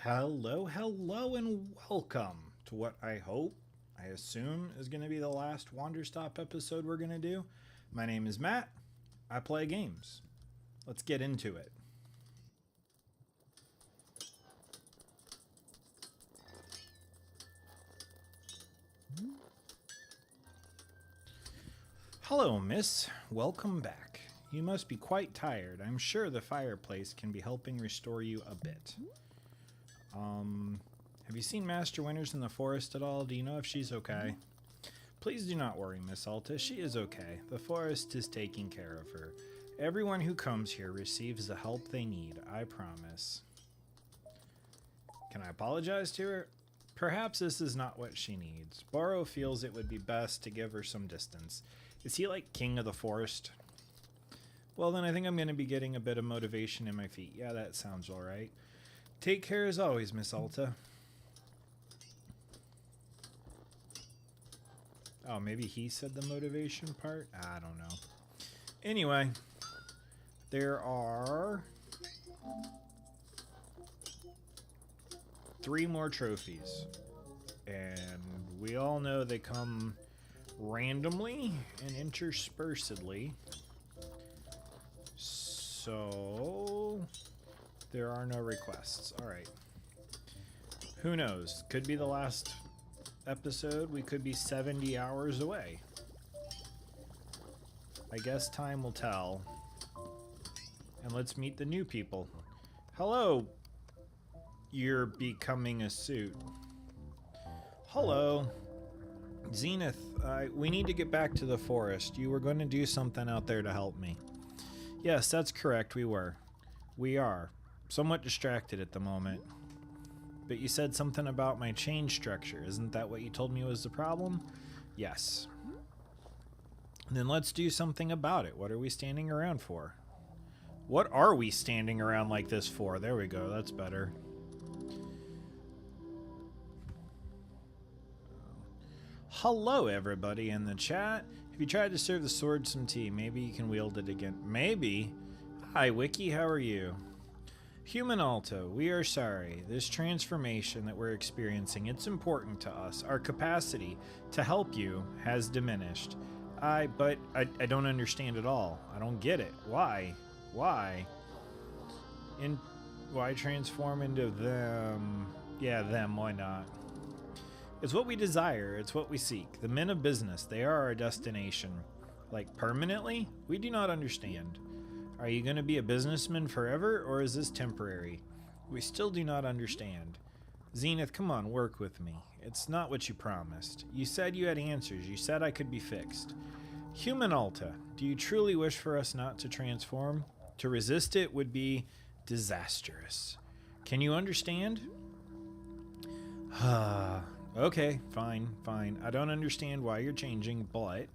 Hello, and welcome to what I assume is going to be the last Wanderstop episode we're going to do. My name is Matt. I play games. Let's get into it. Hello, miss. Welcome back. You must be quite tired. I'm sure the fireplace can be helping restore you a bit. Have you seen Master Winters in the forest at all? Do you know if she's okay? Please do not worry, Miss Alta. She is okay. The forest is taking care of her. Everyone who comes here receives the help they need, I promise. Can I apologize to her? Perhaps this is not what she needs. Borrow feels it would be best to give her some distance. Is he like king of the forest? Well, then I think I'm going to be getting a bit of motivation in my feet. Yeah, that sounds alright. Take care as always, Miss Alta. Oh, maybe he said the motivation part? I don't know. Anyway, there are 3 more trophies. And we all know they come randomly and interspersedly. So there are no requests. Alright. Who knows? Could be the last episode. We could be 70 hours away. I guess time will tell. And let's meet the new people. Hello. You're becoming a suit. Hello. Zenith, we need to get back to the forest. You were going to do something out there to help me. Yes, that's correct. We were. We are. Somewhat distracted at the moment. But you said something about my chain structure. Isn't that what you told me was the problem? Yes. Then let's do something about it. What are we standing around for? What are we standing around like this for? There we go. That's better. Hello, everybody in the chat. If you tried to serve the sword some tea, maybe you can wield it again. Maybe. Hi, Wiki. How are you? Human Alto, we are sorry. This transformation that we're experiencing, it's important to us. Our capacity to help you has diminished. But I don't understand at all. I don't get it. Why? Why transform into them? Yeah, them, why not? It's what we desire, it's what we seek. The men of business, they are our destination. Like, permanently? We do not understand. Are you going to be a businessman forever, or is this temporary? We still do not understand. Zenith, come on, work with me. It's not what you promised. You said you had answers. You said I could be fixed. Human Alta, do you truly wish for us not to transform? To resist it would be disastrous. Can you understand? Okay, fine. I don't understand why you're changing, but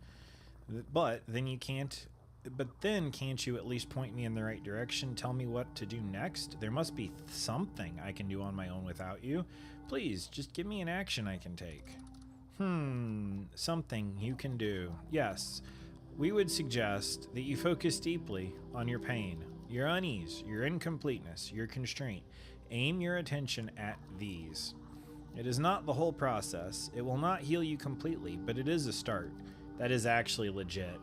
then you can't... But then, can't you at least point me in the right direction? Tell me what to do next? There must be something I can do on my own without you. Please, just give me an action I can take. Something you can do. Yes, we would suggest that you focus deeply on your pain, your unease, your incompleteness, your constraint. Aim your attention at these. It is not the whole process. It will not heal you completely, but it is a start. That is actually legit.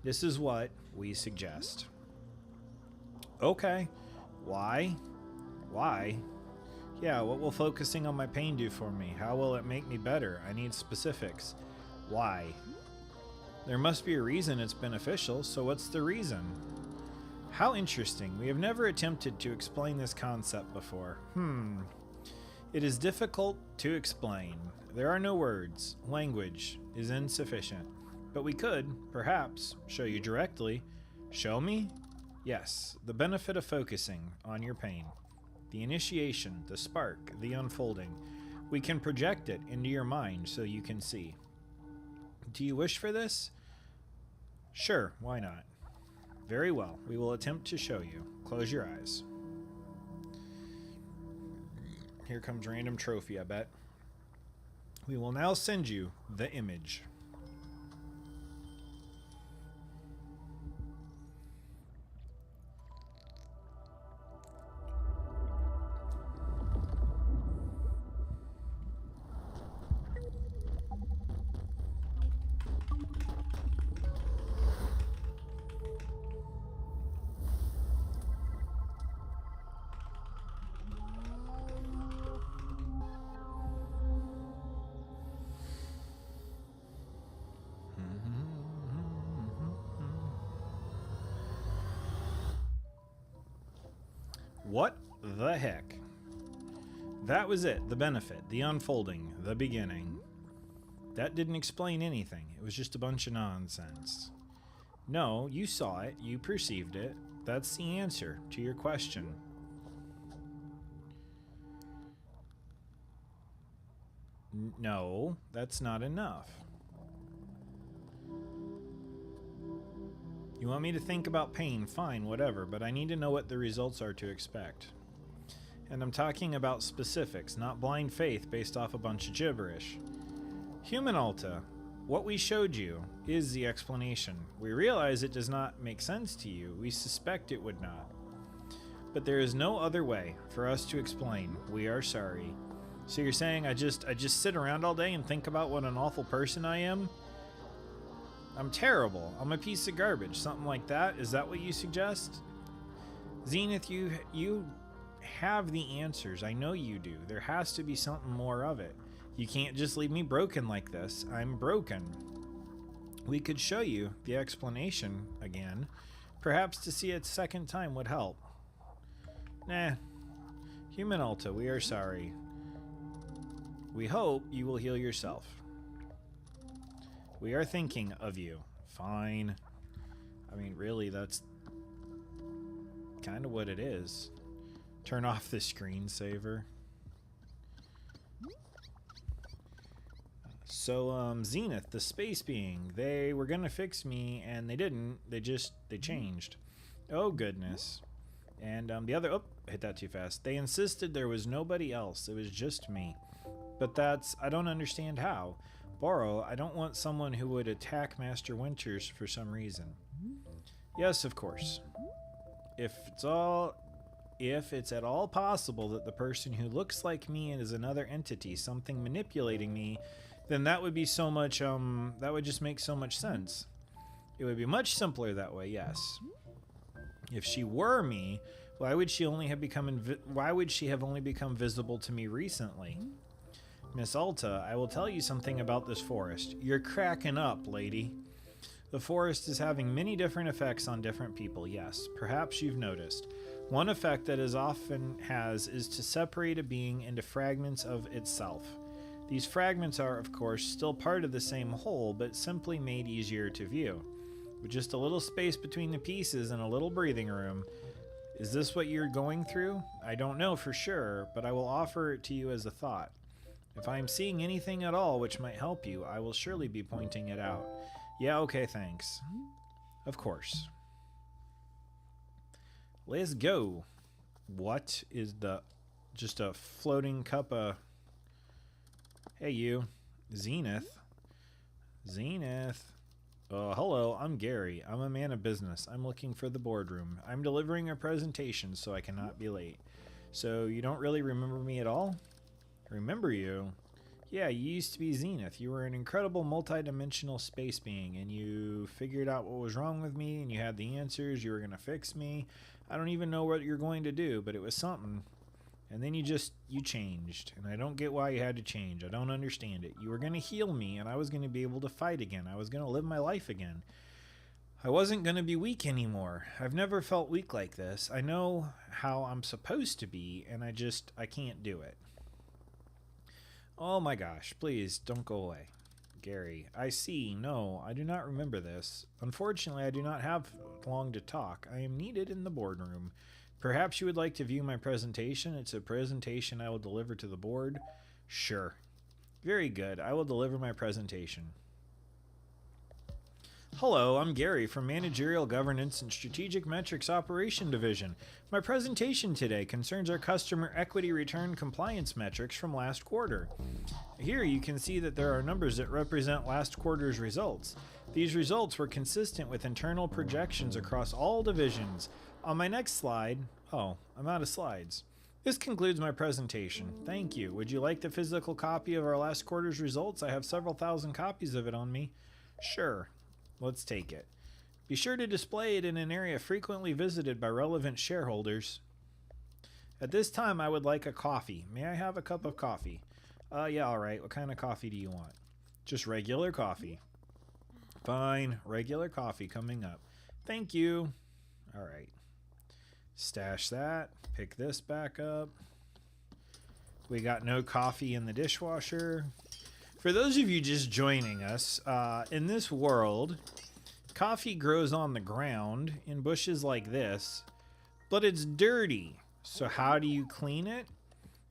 This is what we suggest. Okay. Why? Why? Yeah, what will focusing on my pain do for me? How will it make me better? I need specifics. Why? There must be a reason it's beneficial, so what's the reason? How interesting. We have never attempted to explain this concept before. It is difficult to explain. There are no words. Language is insufficient. But we could, perhaps, show you directly. Show me? Yes, the benefit of focusing on your pain. The initiation, the spark, the unfolding. We can project it into your mind so you can see. Do you wish for this? Sure, why not? Very well, we will attempt to show you. Close your eyes. Here comes random trophy, I bet. We will now send you the image. What the heck? That was it, the benefit, the unfolding, the beginning. That didn't explain anything. It was just a bunch of nonsense. No, you saw it, you perceived it. That's the answer to your question. No, that's not enough. You want me to think about pain? Fine, whatever, but I need to know what the results are to expect. And I'm talking about specifics, not blind faith based off a bunch of gibberish. Human Alta, what we showed you is the explanation. We realize it does not make sense to you. We suspect it would not. But there is no other way for us to explain. We are sorry. So you're saying I just sit around all day and think about what an awful person I am? I'm terrible. I'm a piece of garbage. Something like that? Is that what you suggest? Zenith, you have the answers. I know you do. There has to be something more of it. You can't just leave me broken like this. I'm broken. We could show you the explanation again. Perhaps to see it a second time would help. Nah. Human Alta, we are sorry. We hope you will heal yourself. We are thinking of you. Fine. I mean, really, that's kind of what it is. Turn off the screensaver. So, Zenith, the space being, they were gonna fix me, and they didn't. They changed. Oh, goodness. And, the other, oh, hit that too fast. They insisted there was nobody else. It was just me. But I don't understand how. Borrow, I don't want someone who would attack Master Winters for some reason. Yes, of course. If it's at all possible that the person who looks like me is another entity, something manipulating me, then that would be so much, that would just make so much sense. It would be much simpler that way, yes. If she were me, why would she have only become visible to me recently? Miss Alta, I will tell you something about this forest. You're cracking up, lady. The forest is having many different effects on different people, yes. Perhaps you've noticed. One effect that it often has is to separate a being into fragments of itself. These fragments are, of course, still part of the same whole, but simply made easier to view. With just a little space between the pieces and a little breathing room. Is this what you're going through? I don't know for sure, but I will offer it to you as a thought. If I am seeing anything at all which might help you, I will surely be pointing it out. Yeah, okay, thanks. Of course. Let's go. What is just a floating cup of... Hey, you. Zenith. Zenith. Hello, I'm Gary. I'm a man of business. I'm looking for the boardroom. I'm delivering a presentation, so I cannot be late. So, you don't really remember me at all? Remember you? Yeah, you used to be Zenith. You were an incredible multi-dimensional space being, and you figured out what was wrong with me, and you had the answers. You were going to fix me. I don't even know what you're going to do, but it was something. And then you changed, and I don't get why you had to change. I don't understand it. You were going to heal me, and I was going to be able to fight again. I was going to live my life again. I wasn't going to be weak anymore. I've never felt weak like this. I know how I'm supposed to be, and I can't do it. Oh my gosh, please don't go away. Gary, I see. No, I do not remember this. Unfortunately, I do not have long to talk. I am needed in the boardroom. Perhaps you would like to view my presentation. It's a presentation I will deliver to the board. Sure. Very good. I will deliver my presentation. Hello, I'm Gary from Managerial Governance and Strategic Metrics Operation Division. My presentation today concerns our customer equity return compliance metrics from last quarter. Here you can see that there are numbers that represent last quarter's results. These results were consistent with internal projections across all divisions. On my next slide, I'm out of slides. This concludes my presentation. Thank you. Would you like the physical copy of our last quarter's results? I have several thousand copies of it on me. Sure. Let's take it. Be sure to display it in an area frequently visited by relevant shareholders. At this time, I would like a coffee. May I have a cup of coffee? Yeah, all right. What kind of coffee do you want? Just regular coffee. Fine. Regular coffee coming up. Thank you. All right. Stash that. Pick this back up. We got no coffee in the dishwasher. For those of you just joining us, in this world, coffee grows on the ground in bushes like this, but it's dirty. So how do you clean it?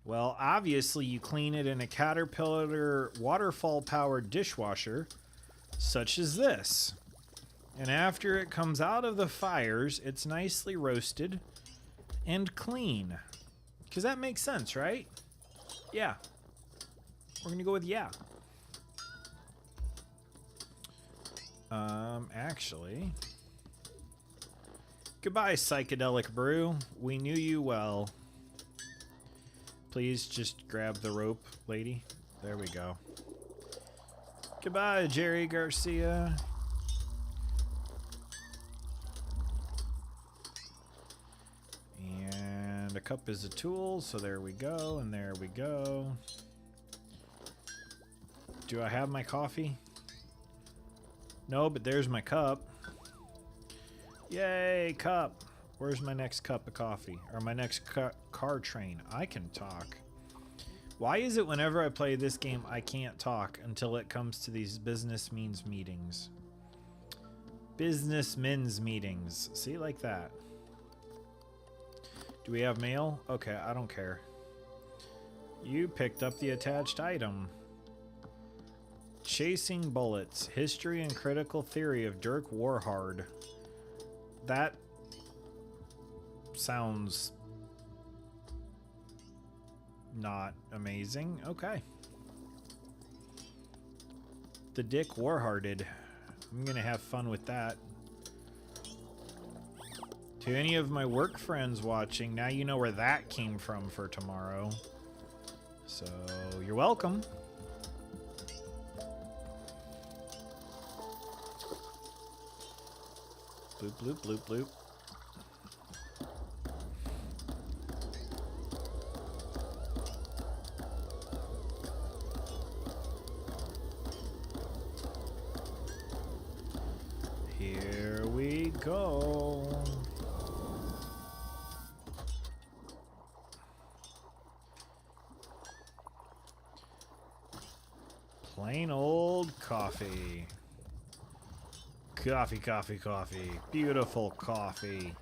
Well, obviously you clean it in a Caterpillar waterfall-powered dishwasher, such as this. And after it comes out of the fires, it's nicely roasted and clean. Because that makes sense, right? Yeah. We're gonna go with yeah. Actually. Goodbye, psychedelic brew. We knew you well. Please just grab the rope, lady. There we go. Goodbye, Jerry Garcia. And a cup is a tool, so there we go, and there we go. Do I have my coffee? No, but there's my cup. Yay, cup. Where's my next cup of coffee? Or my next car train? I can talk. Why is it whenever I play this game, I can't talk until it comes to these business means meetings? Business men's meetings. See, like that. Do we have mail? Okay, I don't care. You picked up the attached item. Chasing Bullets. History and Critical Theory of Dirk Warhard. That sounds not amazing. Okay. The Dick Warhearted. I'm gonna have fun with that. To any of my work friends watching, now you know where that came from for tomorrow. So, you're welcome. Bloop, bloop, bloop, bloop. Here we go. Plain old coffee. Coffee, coffee, coffee. Beautiful coffee.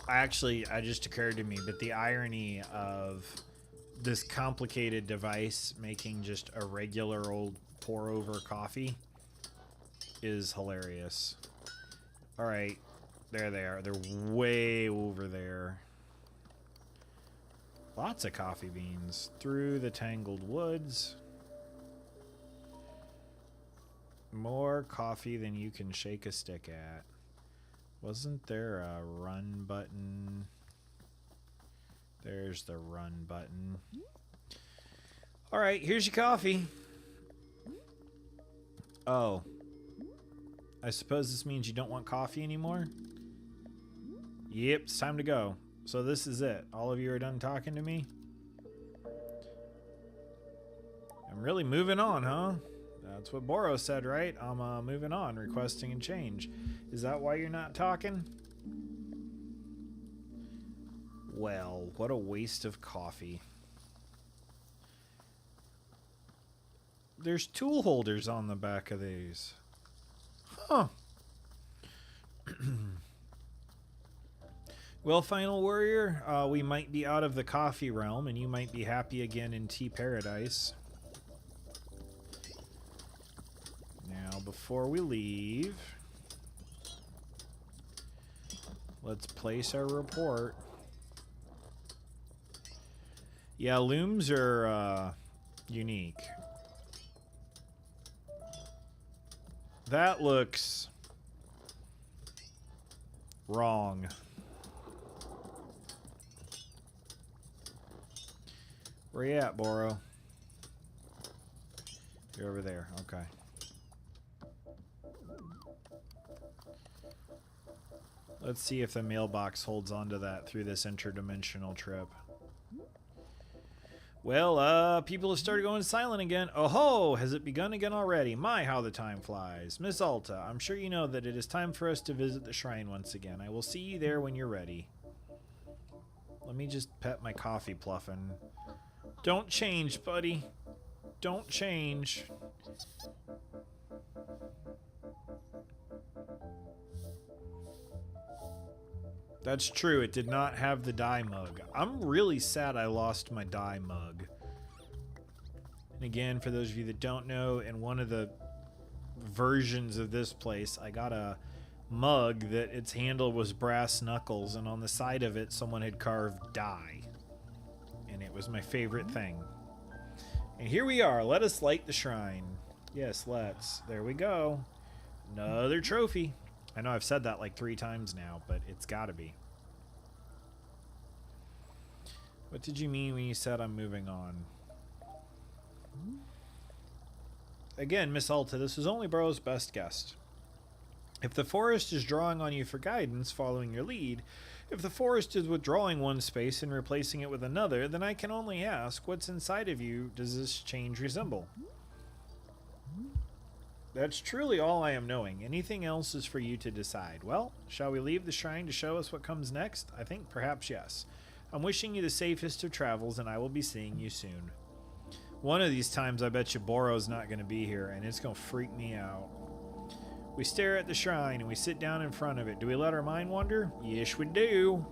Actually, it just occurred to me, but the irony of this complicated device making just a regular old pour-over coffee is hilarious. All right, there they are. They're way over there. Lots of coffee beans through the tangled woods. More coffee than you can shake a stick at. Wasn't there a run button? There's the run button. All right, here's your coffee. Oh. I suppose this means you don't want coffee anymore? Yep, it's time to go. So this is it. All of you are done talking to me? I'm really moving on, huh? That's what Boros said, right? I'm moving on, requesting a change. Is that why you're not talking? Well, what a waste of coffee. There's tool holders on the back of these. Huh. Well, Final Warrior, we might be out of the coffee realm, and you might be happy again in Tea Paradise. Now, before we leave, let's place our report. Yeah, looms are unique. That looks wrong. Where you at, Boro? You're over there. Okay. Let's see if the mailbox holds on to that through this interdimensional trip. Well, people have started going silent again. Oh ho, has it begun again already? My, how the time flies. Miss Alta, I'm sure you know that it is time for us to visit the shrine once again. I will see you there when you're ready. Let me just pet my coffee pluffin. Don't change, buddy. Don't change. That's true, it did not have the dye mug. I'm really sad I lost my dye mug. And again, for those of you that don't know, in one of the versions of this place, I got a mug that its handle was brass knuckles, and on the side of it, someone had carved dye. And it was my favorite thing. And here we are, let us light the shrine. Yes, let's. There we go. Another trophy. I know I've said that like 3 times now, but it's gotta be. What did you mean when you said I'm moving on? Again, Miss Alta, this is only Burrow's best guess. If the forest is drawing on you for guidance, following your lead, if the forest is withdrawing one space and replacing it with another, then I can only ask, what's inside of you does this change resemble? That's truly all I am knowing. Anything else is for you to decide. Well, shall we leave the shrine to show us what comes next? I think perhaps yes. I'm wishing you the safest of travels, and I will be seeing you soon. One of these times, I bet you Boro's not going to be here, and it's going to freak me out. We stare at the shrine, and we sit down in front of it. Do we let our mind wander? Yes, we do.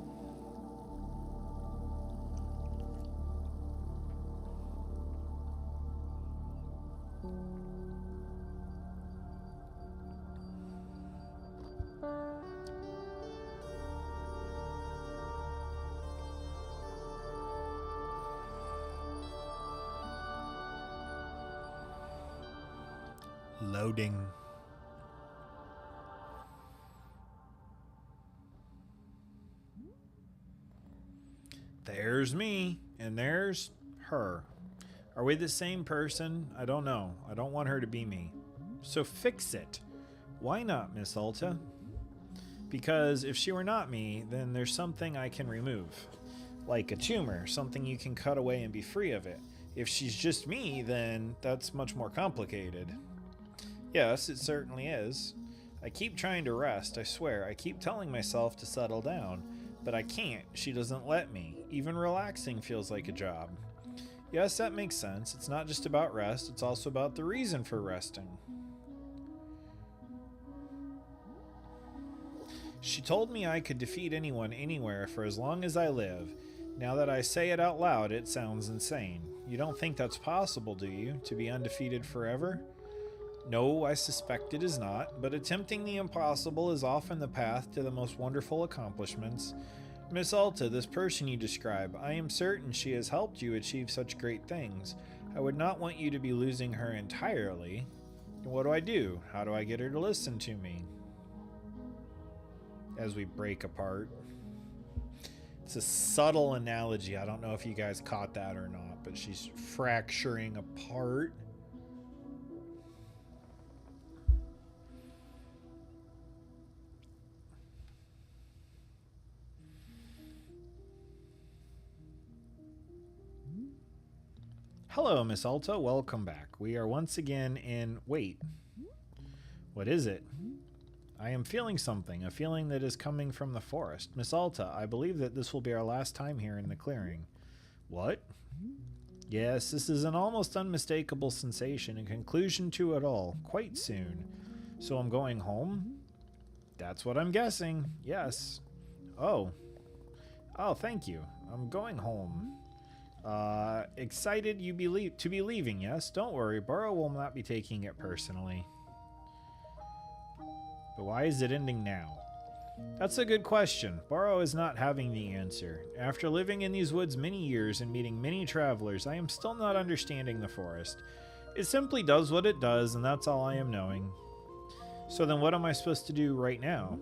Loading. There's me, and there's her. Are we the same person? I don't know. I don't want her to be me. So fix it. Why not, Miss Alta? Because if she were not me, then there's something I can remove. Like a tumor, something you can cut away and be free of it. If she's just me, then that's much more complicated. Yes, it certainly is. I keep trying to rest, I swear. I keep telling myself to settle down, but I can't. She doesn't let me. Even relaxing feels like a job. Yes, that makes sense. It's not just about rest, it's also about the reason for resting. She told me I could defeat anyone anywhere for as long as I live. Now that I say it out loud, it sounds insane. You don't think that's possible, do you? To be undefeated forever? No, I suspect it is not, but attempting the impossible is often the path to the most wonderful accomplishments. Miss Alta, this person you describe, I am certain she has helped you achieve such great things. I would not want you to be losing her entirely. What do? How do I get her to listen to me? As we break apart. It's a subtle analogy. I don't know if you guys caught that or not, but she's fracturing apart. Hello, Miss Alta. Welcome back. We are once again in... Wait. What is it? I am feeling something, a feeling that is coming from the forest. Miss Alta, I believe that this will be our last time here in the clearing. What? Yes, this is an almost unmistakable sensation, a conclusion to it all, quite soon. So I'm going home? That's what I'm guessing, yes. Oh, thank you. I'm going home. Excited to be leaving, yes? Don't worry, Burrow will not be taking it personally. But why is it ending now? That's a good question. Burrow is not having the answer. After living in these woods many years and meeting many travelers, I am still not understanding the forest. It simply does what it does, and that's all I am knowing. So then what am I supposed to do right now?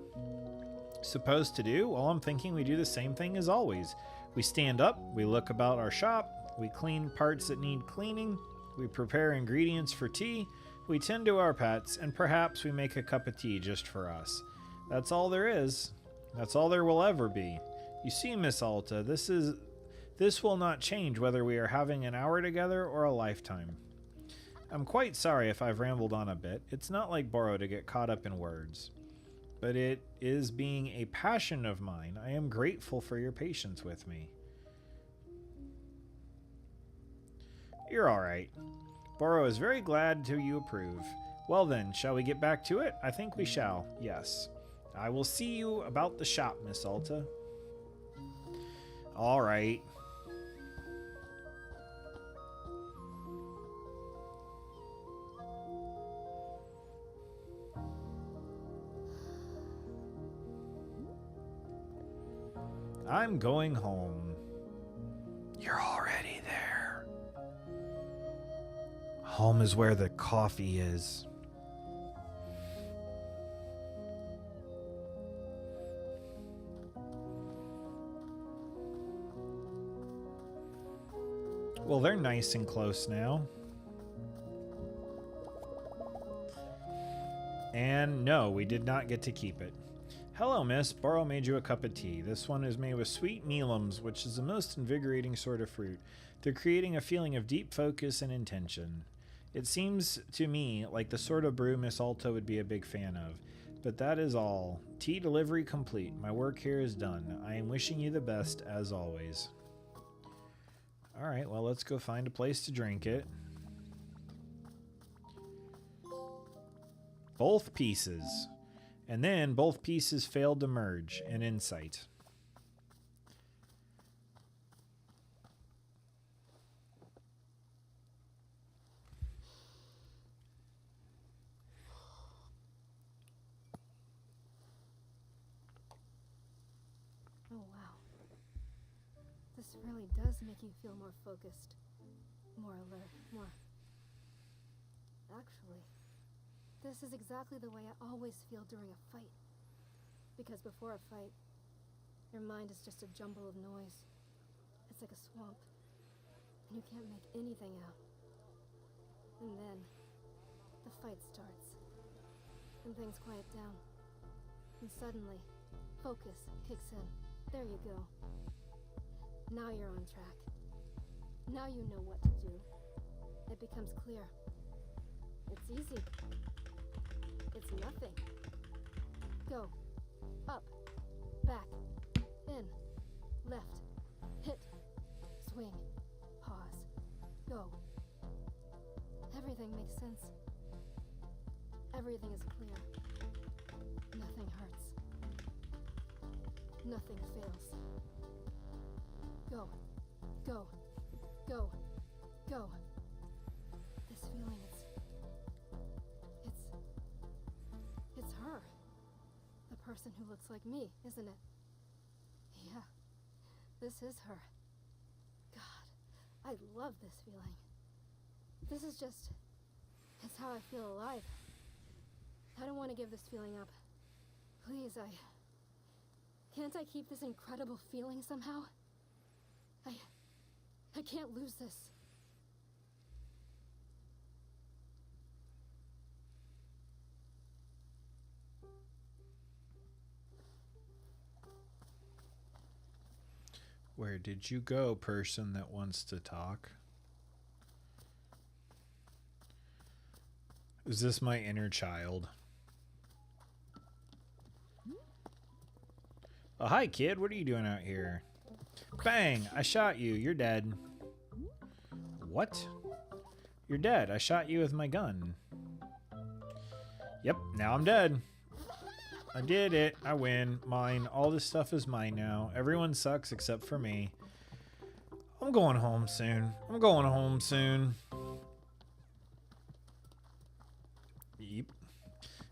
Supposed to do? Well, I'm thinking we do the same thing as always. We stand up, we look about our shop, we clean parts that need cleaning, we prepare ingredients for tea, we tend to our pets, and perhaps we make a cup of tea just for us. That's all there is. That's all there will ever be. You see, Miss Alta, this is This will not change whether we are having an hour together or a lifetime. I'm quite sorry if I've rambled on a bit. It's not like Boro to get caught up in words. But it is being a passion of mine. I am grateful for your patience with me. You're all right. Boro is very glad to you approve. Well then, shall we get back to it? I think we shall, yes. I will see you about the shop, Miss Alta. All right. I'm going home. You're already there. Home is where the coffee is. Well, they're nice and close now. And no, we did not get to keep it. Hello, miss. Boro made you a cup of tea. This one is made with sweet mealums, which is the most invigorating sort of fruit. They're creating a feeling of deep focus and intention. It seems to me like the sort of brew Miss Alta would be a big fan of. But that is all. Tea delivery complete. My work here is done. I am wishing you the best, as always. Alright, well, let's go find a place to drink it. Both pieces. And then both pieces failed to merge. An insight. Oh, wow. This really does make you feel more focused, more alert, more... Actually, this is exactly the way I always feel during a fight. Because before a fight, your mind is just a jumble of noise. It's like a swamp, and you can't make anything out. And then, the fight starts, and things quiet down. And suddenly, focus kicks in. There you go. Now you're on track. Now you know what to do. It becomes clear. It's easy. It's nothing. Go. Up. Back. In. Left. Hit. Swing. Pause. Go. Everything makes sense. Everything is clear. Nothing hurts. Nothing fails. Go. Go. Go. Go. This feeling, it's her. The person who looks like me, isn't it? Yeah. This is her. God, I love this feeling. This is just... it's how I feel alive. I don't want to give this feeling up. Please, can't I keep this incredible feeling somehow? I can't lose this. Where did you go, person that wants to talk? Is this my inner child? Oh, hi, kid. What are you doing out here? Bang! I shot you. You're dead. What? You're dead. I shot you with my gun. Yep, now I'm dead. I did it. I win. Mine. All this stuff is mine now. Everyone sucks except for me. I'm going home soon. I'm going home soon. Yep.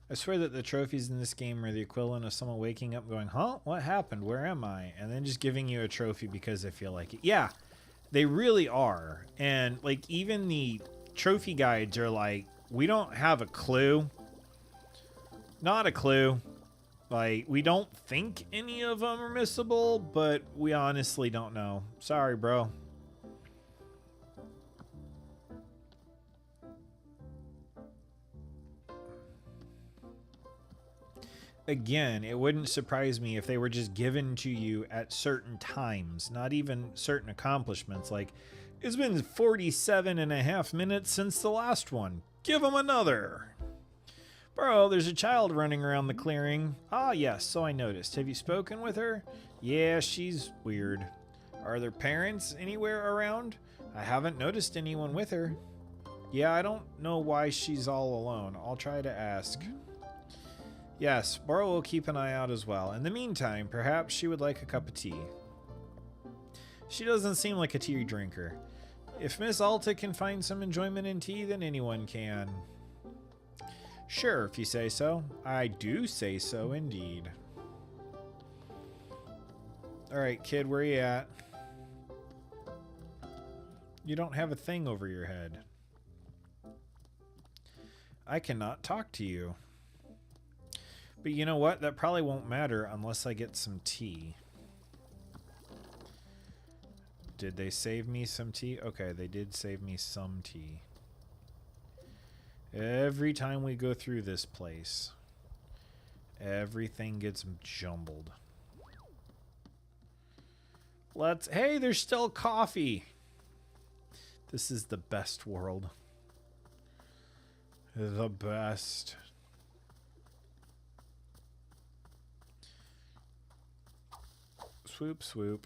I swear that the trophies in this game are the equivalent of someone waking up going, huh? What happened? Where am I? And then just giving you a trophy because they feel like it. Yeah, they really are. And like even the trophy guides are like, we don't have a clue. Not a clue. Like, we don't think any of them are missable, but we honestly don't know. Sorry, bro. Again, it wouldn't surprise me if they were just given to you at certain times, not even certain accomplishments. Like, it's been 47.5 minutes since the last one. Give them another. Bro, there's a child running around the clearing. Ah, yes, so I noticed. Have you spoken with her? Yeah, she's weird. Are there parents anywhere around? I haven't noticed anyone with her. Yeah, I don't know why she's all alone. I'll try to ask. Yes, Boro will keep an eye out as well. In the meantime, perhaps she would like a cup of tea. She doesn't seem like a tea drinker. If Miss Alta can find some enjoyment in tea, then anyone can. Sure, if you say so. I do say so, indeed. Alright, kid, where you at? You don't have a thing over your head. I cannot talk to you. But you know what? That probably won't matter unless I get some tea. Did they save me some tea? Okay, they did save me some tea. Every time we go through this place, everything gets jumbled. Hey, there's still coffee. This is the best world. The best. Swoop, swoop.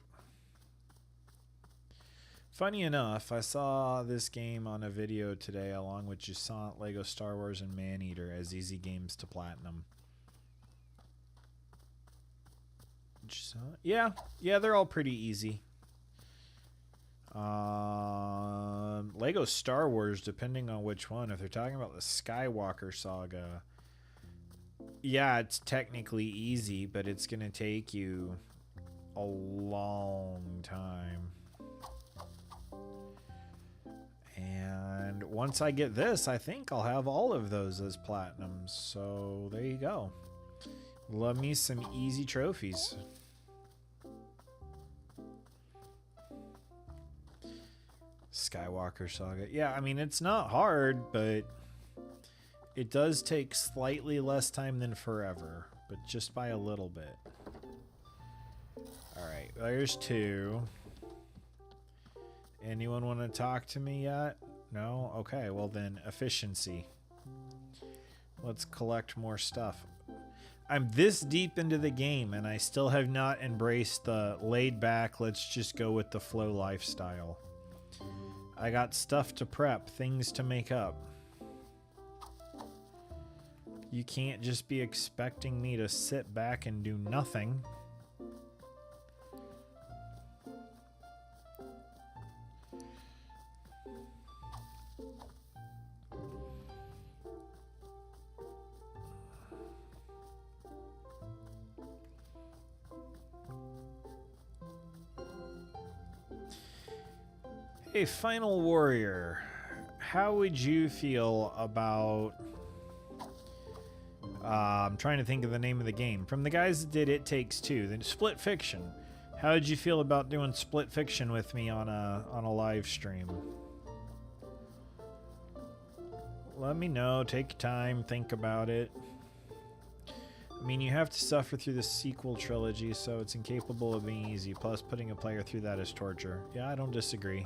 Funny enough, I saw this game on a video today along with Jusant, Lego Star Wars, and Maneater as easy games to platinum. Jusant? Yeah, they're all pretty easy. Lego Star Wars, depending on which one. If they're talking about the Skywalker saga, yeah, it's technically easy, but it's going to take you a long time. And once I get this, I think I'll have all of those as platinums. So there you go. Love me some easy trophies. Skywalker saga. Yeah, I mean, it's not hard, but it does take slightly less time than forever, but just by a little bit. Alright, there's 2. Anyone want to talk to me yet? No? Okay, well then, efficiency. Let's collect more stuff. I'm this deep into the game, and I still have not embraced the laid back, let's just go with the flow lifestyle. I got stuff to prep, things to make up. You can't just be expecting me to sit back and do nothing. Hey, Final Warrior, how would you feel about... I'm trying to think of the name of the game. From the guys that did It Takes Two, the Split Fiction. How would you feel about doing Split Fiction with me on a live stream? Let me know. Take your time. Think about it. I mean, you have to suffer through the sequel trilogy, so it's incapable of being easy. Plus, putting a player through that is torture. Yeah, I don't disagree.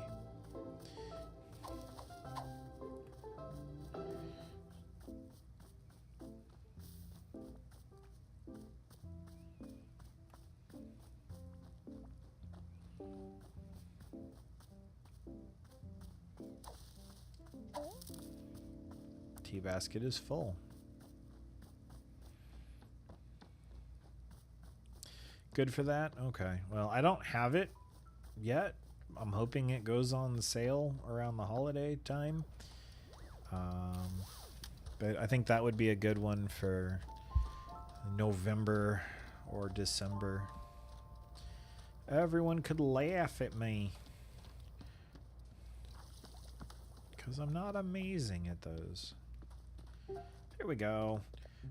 Tea basket is full. Good for that? Okay. Well, I don't have it yet. I'm hoping it goes on sale around the holiday time. But I think that would be a good one for November or December. Everyone could laugh at me. Because I'm not amazing at those. Here we go.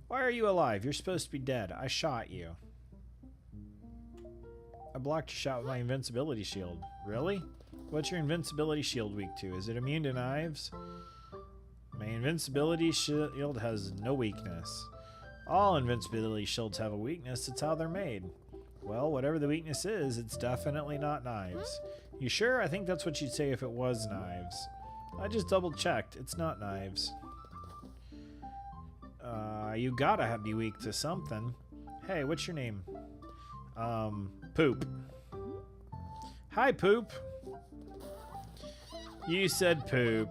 Why are you alive? You're supposed to be dead. I shot you. I blocked your shot with my invincibility shield. Really? What's your invincibility shield weak to? Is it immune to knives? My invincibility shield has no weakness. All invincibility shields have a weakness. It's how they're made. Well, whatever the weakness is, it's definitely not knives. You sure? I think that's what you'd say if it was knives. I just double checked. It's not knives. You gotta be weak to something. Hey, what's your name? Poop. Hi, Poop. You said poop.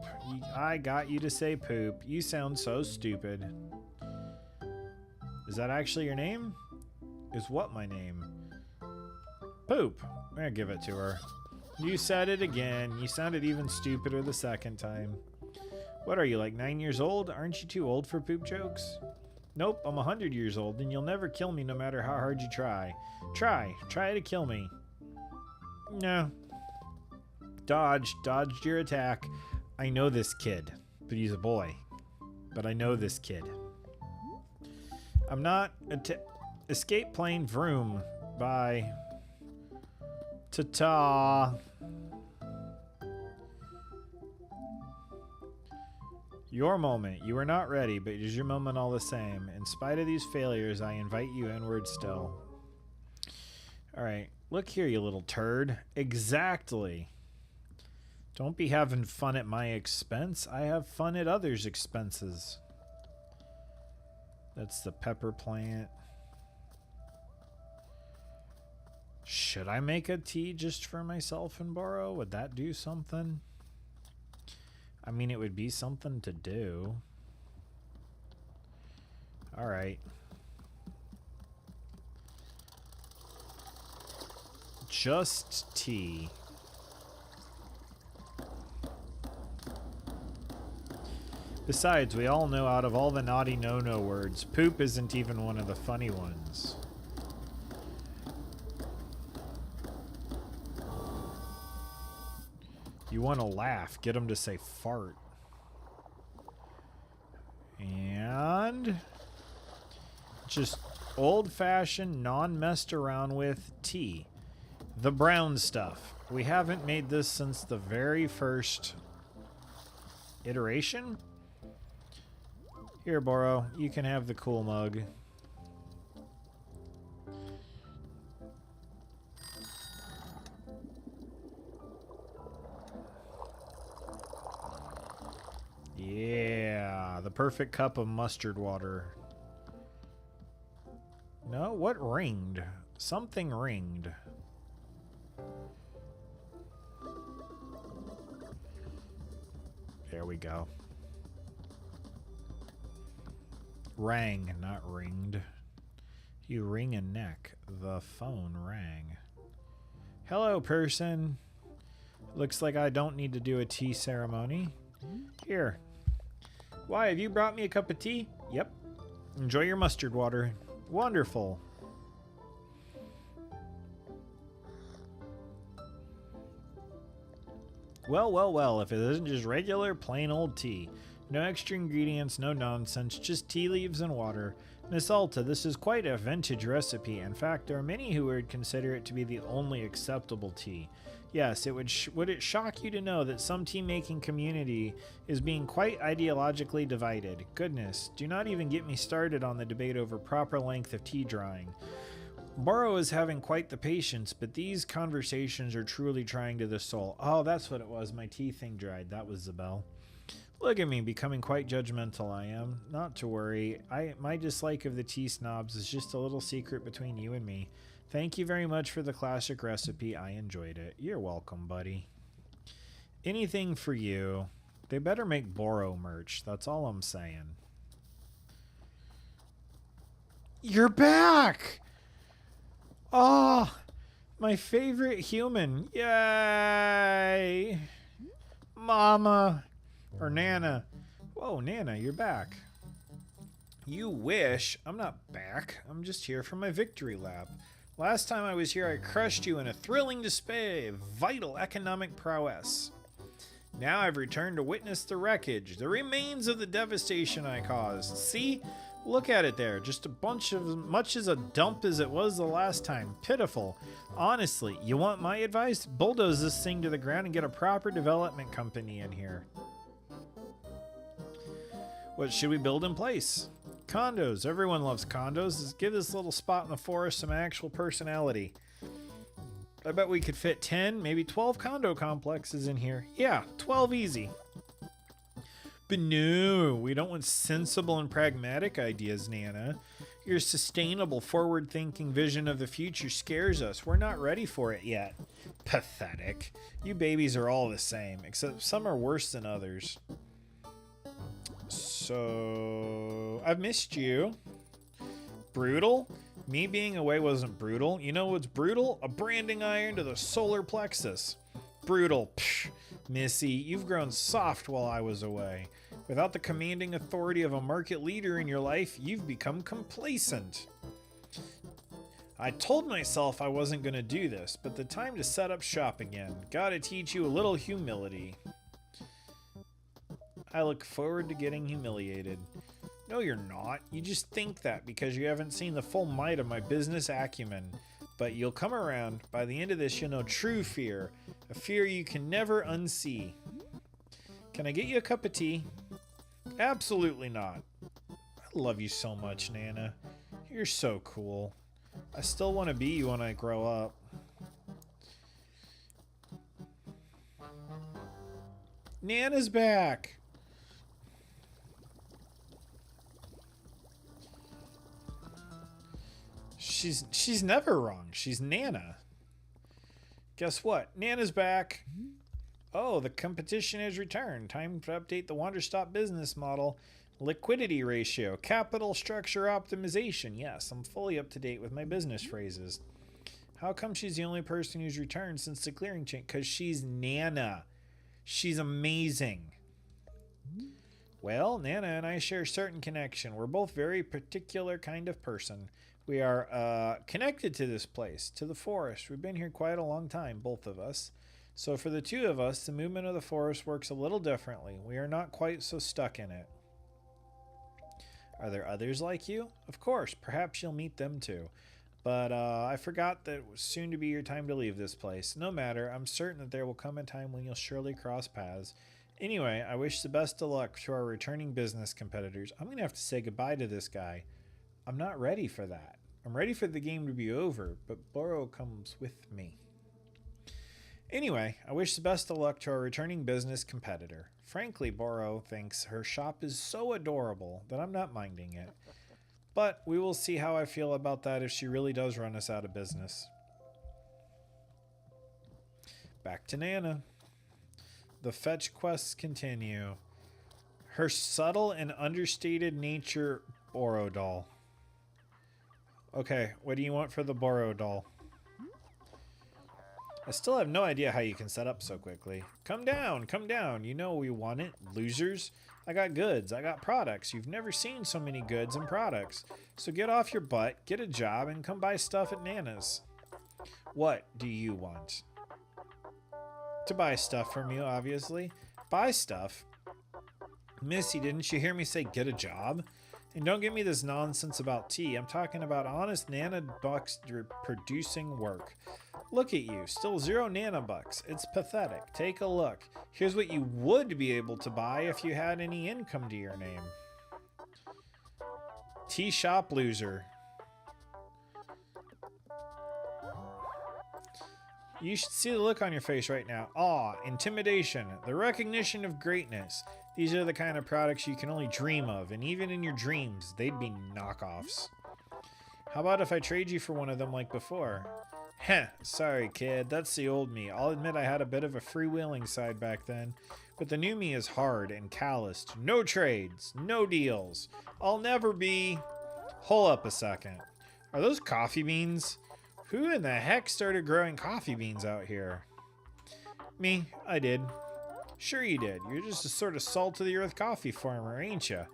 I got you to say poop. You sound so stupid. Is that actually your name? Is what my name? Poop. I'm gonna give it to her. You said it again. You sounded even stupider the second time. What are you, like 9 years old? Aren't you too old for poop jokes? Nope, I'm 100 years old, and you'll never kill me no matter how hard you try. Try to kill me. No. Dodged your attack. I know this kid, but he's a boy. But I know this kid. I'm not escape plane vroom. Bye. Ta-ta. Your moment. You are not ready, but it is your moment all the same. In spite of these failures, I invite you inward still. Alright. Look here, you little turd. Exactly. Don't be having fun at my expense. I have fun at others' expenses. That's the pepper plant. Should I make a tea just for myself and borrow? Would that do something? I mean, it would be something to do. All right. Just tea. Besides, we all know out of all the naughty no-no words, poop isn't even one of the funny ones. You want to laugh, get them to say fart. And just old-fashioned, non-messed around with tea. The brown stuff. We haven't made this since the very first iteration. Here, Boro, you can have the cool mug. Yeah, the perfect cup of mustard water. No, what ringed? Something ringed. There we go. Rang, not ringed. You ring a neck. The phone rang. Hello, person. Looks like I don't need to do a tea ceremony. Here. Why, have you brought me a cup of tea? Yep. Enjoy your mustard water. Wonderful. Well, well, well, if it isn't just regular, plain old tea. No extra ingredients, no nonsense, just tea leaves and water. Miss Alta, this is quite a vintage recipe. In fact, there are many who would consider it to be the only acceptable tea. Yes, would it shock you to know that some tea-making community is being quite ideologically divided? Goodness, do not even get me started on the debate over proper length of tea drying. Boro is having quite the patience, but these conversations are truly trying to the soul. Oh, that's what it was. My tea thing dried. That was the bell. Look at me, becoming quite judgmental I am. Not to worry. My dislike of the tea snobs is just a little secret between you and me. Thank you very much for the classic recipe. I enjoyed it. You're welcome, buddy. Anything for you. They better make Boro merch. That's all I'm saying. You're back! Oh, my favorite human. Yay! Mama. Or Nana. Whoa, Nana, you're back. You wish. I'm not back. I'm just here for my victory lap. Last time I was here, I crushed you in a thrilling display of vital economic prowess. Now I've returned to witness the wreckage, the remains of the devastation I caused. See? Look at it there. Just a bunch of much as a dump as it was the last time. Pitiful. Honestly, you want my advice? Bulldoze this thing to the ground and get a proper development company in here. What should we build in place? Condos. Everyone loves condos. Let's give this little spot in the forest some actual personality. I bet we could fit 10, maybe 12 condo complexes in here. Yeah, 12 easy. But no, we don't want sensible and pragmatic ideas, Nana. Your sustainable, forward-thinking vision of the future scares us. We're not ready for it yet. Pathetic. You babies are all the same, except some are worse than others. So, I've missed you. Brutal? Me being away wasn't brutal. You know what's brutal? A branding iron to the solar plexus. Brutal. Psh, Missy, you've grown soft while I was away. Without the commanding authority of a market leader in your life, you've become complacent. I told myself I wasn't going to do this, but the time to set up shop again. Gotta teach you a little humility. I look forward to getting humiliated. No, you're not. You just think that because you haven't seen the full might of my business acumen. But you'll come around. By the end of this, you'll know true fear. A fear you can never unsee. Can I get you a cup of tea? Absolutely not. I love you so much, Nana. You're so cool. I still want to be you when I grow up. Nana's back. She's never wrong. She's Nana. Guess what? Nana's back. Oh, the competition has returned. Time to update the Wanderstop business model. Liquidity ratio. Capital structure optimization. Yes, I'm fully up to date with my business phrases. How come she's the only person who's returned since the clearing change? Because she's Nana. She's amazing. Well, Nana and I share a certain connection. We're both very particular kind of person. We are connected to this place, to the forest. We've been here quite a long time, both of us. So for the two of us, the movement of the forest works a little differently. We are not quite so stuck in it. Are there others like you? Of course, perhaps you'll meet them too. But I forgot that it was soon to be your time to leave this place. No matter, I'm certain that there will come a time when you'll surely cross paths. Anyway, I wish the best of luck to our returning business competitors. I'm going to have to say goodbye to this guy. I'm not ready for that. I'm ready for the game to be over, but Boro comes with me. Anyway, I wish the best of luck to our returning business competitor. Frankly, Boro thinks her shop is so adorable that I'm not minding it. But we will see how I feel about that if she really does run us out of business. Back to Nana. The fetch quests continue. Her subtle and understated nature, Boro doll. Okay, what do you want for the Boro doll? I still have no idea how you can set up so quickly. Come down, come down. You know we want it, losers. I got goods, I got products. You've never seen so many goods and products. So get off your butt, get a job, and come buy stuff at Nana's. What do you want? To buy stuff from you, obviously. Buy stuff? Missy, didn't you hear me say get a job? And don't give me this nonsense about tea. I'm talking about honest Nana bucks producing work. Look at you, still 0 Nana bucks. It's pathetic. Take a look. Here's what you would be able to buy if you had any income to your name. Tea shop loser. You should see the look on your face right now. Awe, intimidation, the recognition of greatness. These are the kind of products you can only dream of, and even in your dreams, they'd be knockoffs. How about if I trade you for one of them like before? Heh, sorry kid, that's the old me. I'll admit I had a bit of a freewheeling side back then, but the new me is hard and calloused. No trades, no deals. I'll never be... Hold up a second. Are those coffee beans? Who in the heck started growing coffee beans out here? Me, I did. Sure you did. You're just a sort of salt-of-the-earth coffee farmer, ain't ya?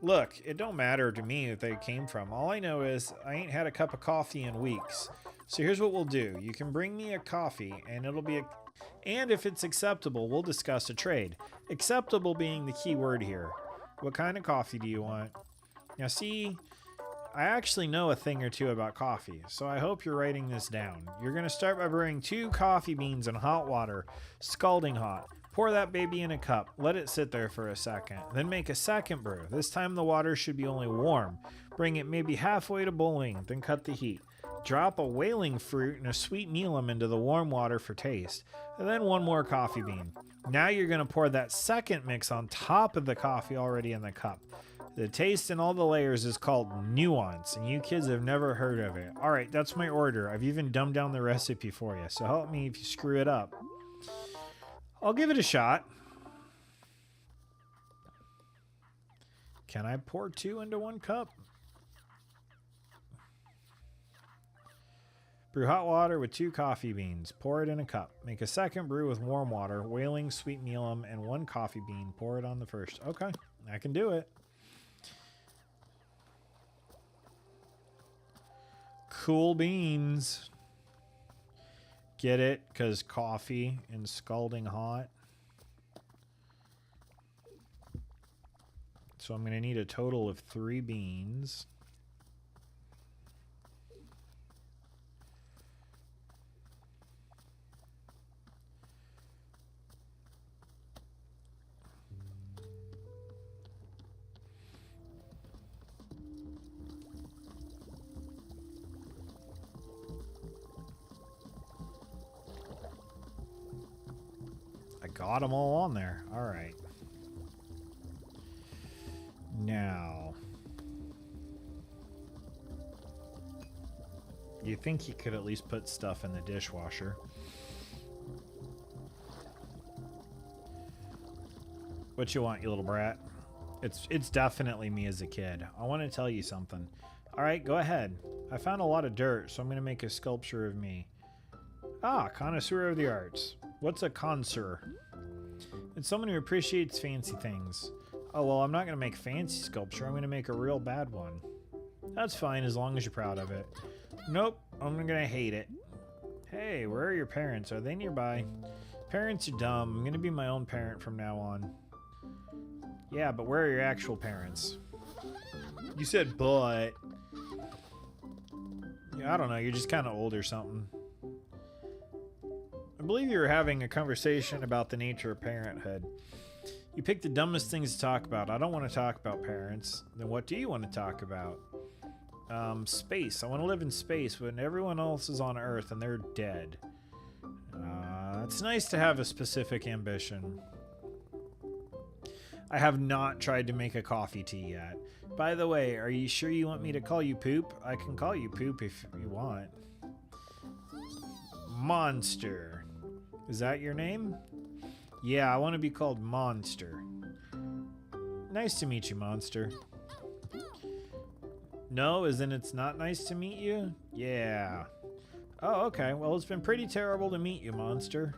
Look, it don't matter to me if they came from. All I know is I ain't had a cup of coffee in weeks. So here's what we'll do. You can bring me a coffee, and it'll be and if it's acceptable, we'll discuss a trade. Acceptable being the key word here. What kind of coffee do you want? Now see, I actually know a thing or two about coffee, so I hope you're writing this down. You're going to start by brewing 2 coffee beans in hot water, scalding hot. Pour that baby in a cup. Let it sit there for a second. Then make a second brew. This time the water should be only warm. Bring it maybe halfway to boiling, then cut the heat. Drop a whaling fruit and a sweet mealum into the warm water for taste. And then one more coffee bean. Now you're going to pour that second mix on top of the coffee already in the cup. The taste in all the layers is called nuance, and you kids have never heard of it. All right, that's my order. I've even dumbed down the recipe for you, so help me if you screw it up. I'll give it a shot. Can I pour 2 into 1 cup? Brew hot water with 2 coffee beans. Pour it in a cup. Make a second brew with warm water, whaling, sweet mealum, and 1 coffee bean. Pour it on the first. Okay, I can do it. Cool beans. Get it? Because coffee and scalding hot. So I'm going to need a total of 3 beans. Got them all on there. All right. Now, you think you could at least put stuff in the dishwasher. What you want, you little brat? It's definitely me as a kid. I want to tell you something. All right, go ahead. I found a lot of dirt, so I'm going to make a sculpture of me. Ah, connoisseur of the arts. What's a connoisseur? It's someone who appreciates fancy things. Oh, well, I'm not going to make fancy sculpture. I'm going to make a real bad one. That's fine as long as you're proud of it. Nope, I'm going to hate it. Hey, where are your parents? Are they nearby? Parents are dumb. I'm going to be my own parent from now on. Yeah, but where are your actual parents? You said but. Yeah, I don't know. You're just kind of old or something. I believe you were having a conversation about the nature of parenthood. You picked the dumbest things to talk about. I don't want to talk about parents. Then what do you want to talk about? Space. I want to live in space when everyone else is on Earth and they're dead. It's nice to have a specific ambition. I have not tried to make a coffee tea yet. By the way, are you sure you want me to call you Poop? I can call you Poop if you want. Monster. Is that your name? Yeah, I want to be called Monster. Nice to meet you, Monster. No, as in it's not nice to meet you? Yeah. Oh, okay. Well, it's been pretty terrible to meet you, Monster.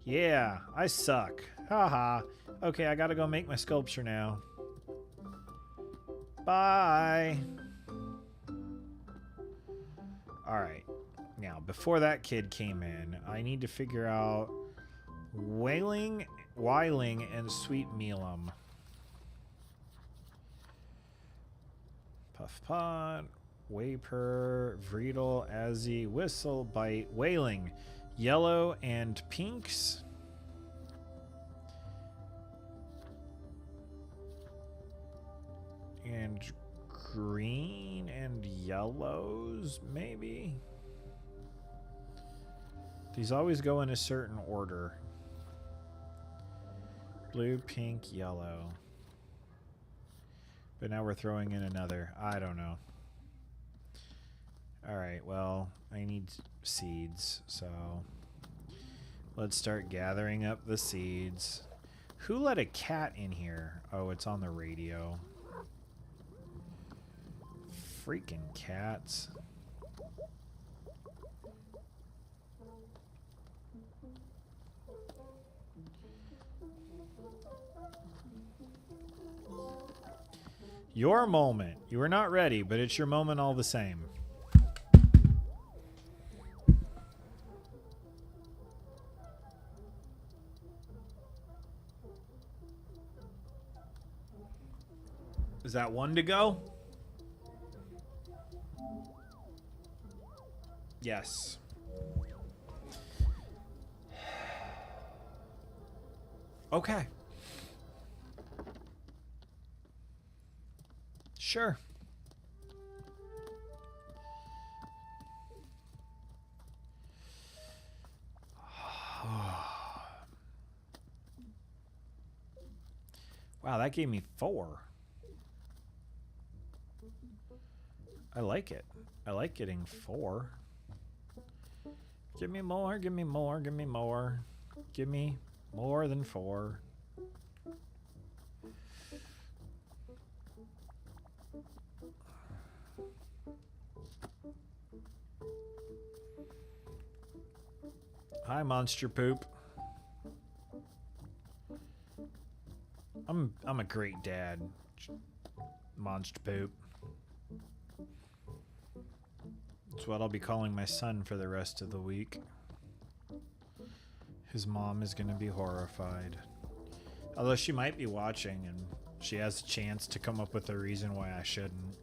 Yeah, I suck. Haha. Okay, I gotta go make my sculpture now. Bye. Alright. Now, before that kid came in, I need to figure out whaling, and sweet mealum. Puff pot, waper, vreedle, azzy, whistle, bite, whaling, yellow and pinks. And green and yellows, maybe? These always go in a certain order. Blue, pink, yellow. But now we're throwing in another. I don't know. Alright, well, I need seeds, so let's start gathering up the seeds. Who let a cat in here? Oh, it's on the radio. Freaking cats. Your moment. You were not ready, but it's your moment all the same. Is that one to go? Yes. Okay. Sure. Wow, that gave me 4. I like it. I like getting 4. Give me more, give me more, give me more. Give me more than 4. Hi, monster poop. I'm a great dad. Monster poop. That's what I'll be calling my son for the rest of the week. His mom is going to be horrified. Although she might be watching and she has a chance to come up with a reason why I shouldn't.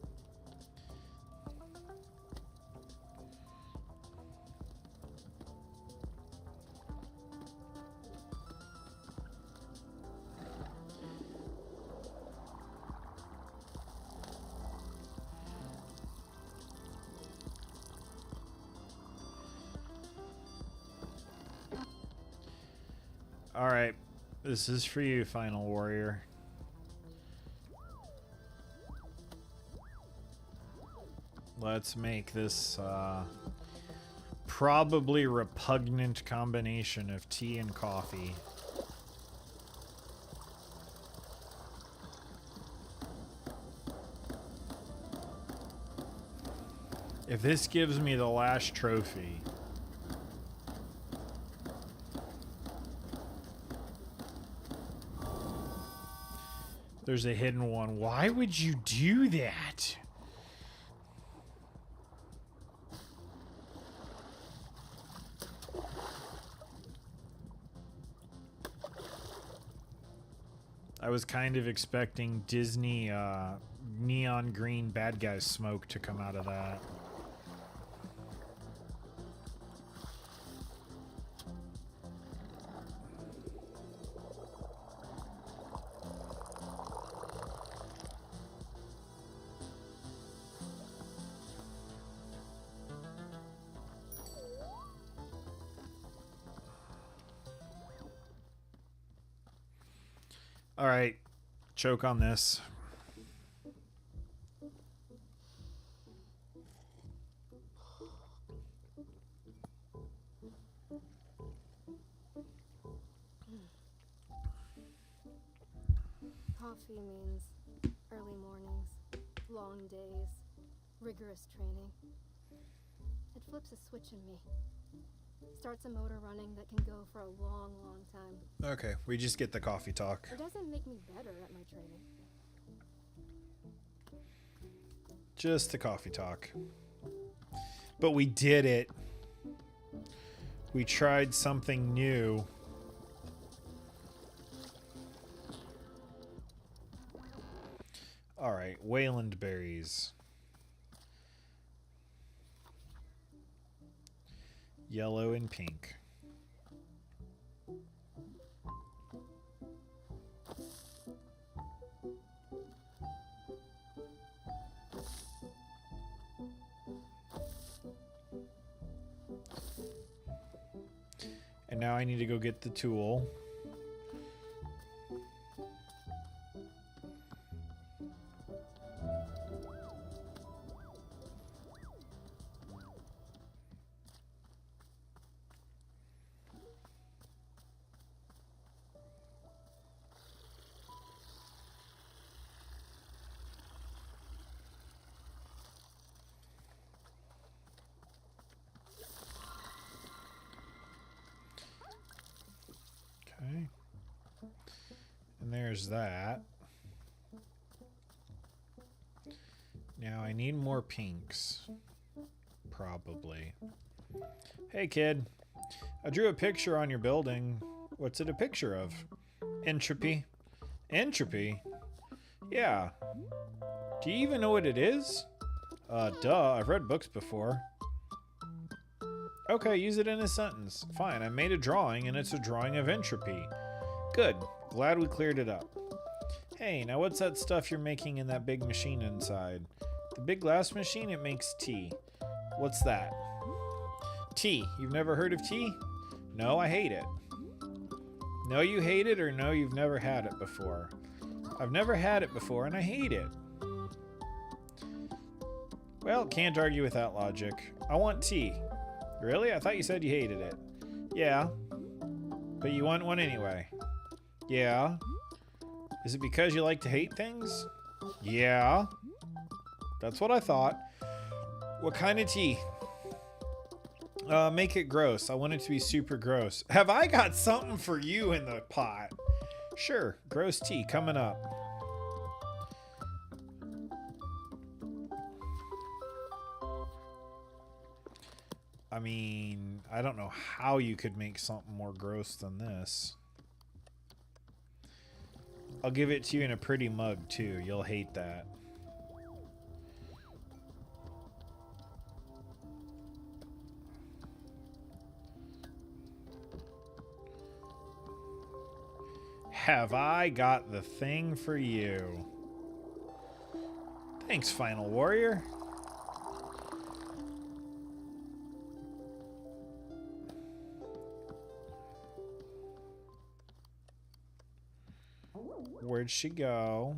Alright, this is for you, Final Warrior. Let's make this probably repugnant combination of tea and coffee. If this gives me the last trophy... There's a hidden one. Why would you do that? I was kind of expecting Disney neon green bad guy smoke to come out of that. All right, choke on this. Coffee means early mornings, long days, rigorous training. It flips a switch in me. Starts a motor running that can go for a long, long time. Okay, we just get the coffee talk. It doesn't make me better at my training. Just the coffee talk. But we did it. We tried something new. All right, Wayland berries. Yellow and pink. And now I need to go get the tool. Okay. And there's that. Now I need more pinks. Probably. Hey kid, I drew a picture on your building. What's it a picture of? Entropy. Entropy? Yeah. Do you even know what it is? Duh, I've read books before. Okay, use it in a sentence. Fine, I made a drawing and it's a drawing of entropy. Good. Glad we cleared it up. Hey, now what's that stuff you're making in that big machine inside? The big glass machine? It makes tea. What's that? Tea. You've never heard of tea? No, I hate it. No, you hate it, or no, you've never had it before? I've never had it before, and I hate it. Well, can't argue with that logic. I want tea. Really? I thought you said you hated it. Yeah. But you want one anyway. Yeah. Is it because you like to hate things? Yeah. That's what I thought. What kind of tea? Make it gross. I want it to be super gross. Have I got something for you in the pot? Sure. Gross tea coming up. I mean, I don't know how you could make something more gross than this. I'll give it to you in a pretty mug, too. You'll hate that. Have I got the thing for you? Thanks, Final Warrior. Where'd she go?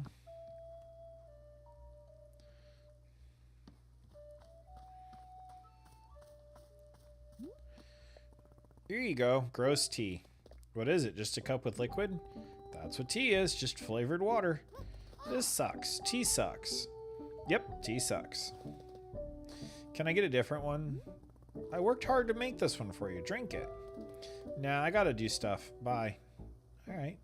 Here you go. Gross tea. What is it? Just a cup with liquid? That's what tea is. Just flavored water. This sucks. Tea sucks. Yep, tea sucks. Can I get a different one? I worked hard to make this one for you. Drink it. Nah, I gotta do stuff. Bye. Alright.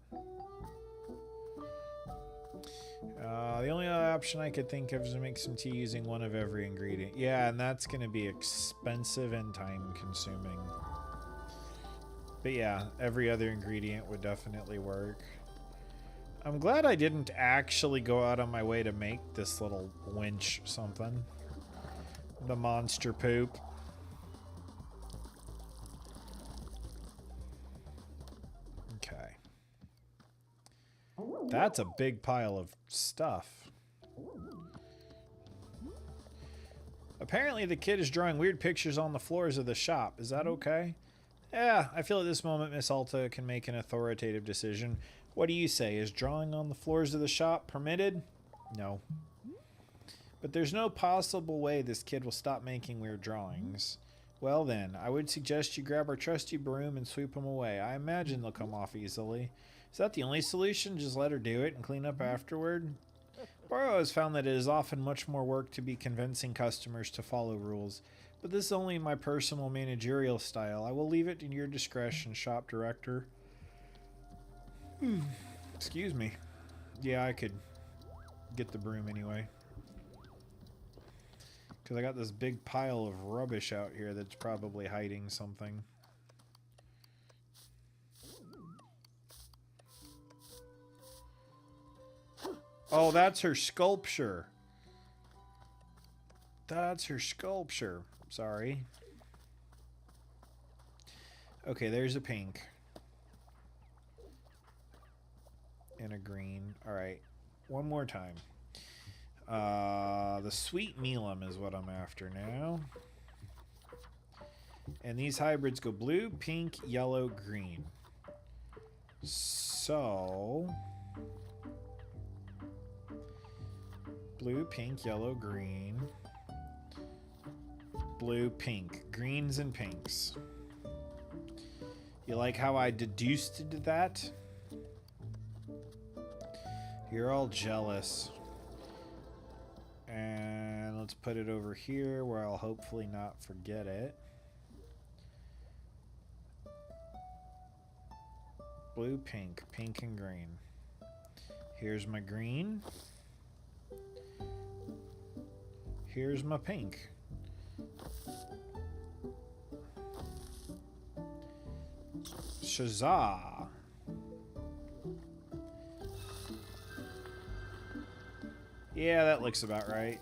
The only other option I could think of is to make some tea using one of every ingredient. Yeah, and that's going to be expensive and time consuming. But yeah, every other ingredient would definitely work. I'm glad I didn't actually go out on my way to make this little winch something. The monster poop. Okay. That's a big pile of stuff. Apparently the kid is drawing weird pictures on the floors of the shop. Is that okay? Yeah, I feel at this moment Miss Alta can make an authoritative decision. What do you say? Is drawing on the floors of the shop permitted? No. But there's no possible way this kid will stop making weird drawings. Well then, I would suggest you grab our trusty broom and sweep them away. I imagine they'll come off easily. Is that the only solution? Just let her do it and clean up afterward? Burrow has found that it is often much more work to be convincing customers to follow rules. But this is only my personal managerial style. I will leave it in your discretion, shop director. Excuse me. Yeah, I could get the broom anyway. Because I got this big pile of rubbish out here that's probably hiding something. Oh, that's her sculpture. That's her sculpture. Sorry. Okay, there's a pink. And a green. Alright. One more time. The sweet Milam is what I'm after now. And these hybrids go blue, pink, yellow, green. So... blue, pink, yellow, green. Blue, pink. Greens and pinks. You like how I deduced that? You're all jealous. And let's put it over here where I'll hopefully not forget it. Blue, pink, pink and green. Here's my green. Here's my pink. Shazah. Yeah, that looks about right.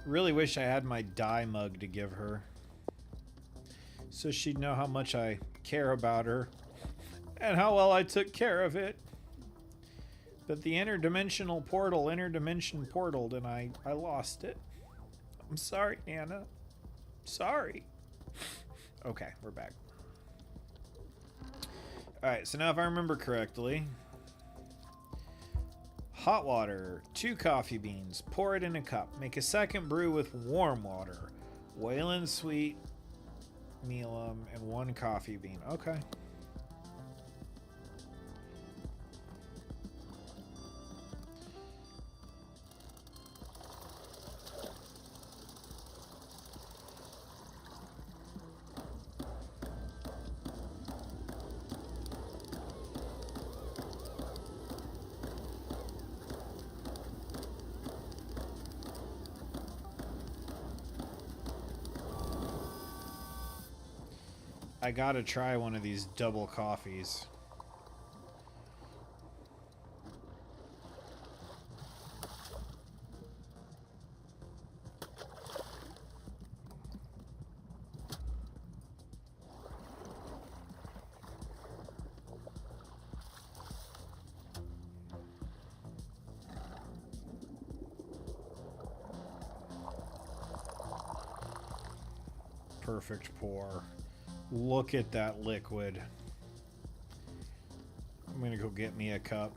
Really wish I had my dye mug to give her, so she'd know how much I care about her and how well I took care of it. But the interdimension portaled, and I lost it. I'm sorry, Nana. Sorry. Okay, we're back. Alright, so now if I remember correctly, hot water, 2 coffee beans, pour it in a cup. Make a second brew with warm water. Wayland sweet, mealum, and 1 coffee bean. Okay. I gotta try one of these double coffees. Perfect pour. Look at that liquid. I'm gonna go get me a cup.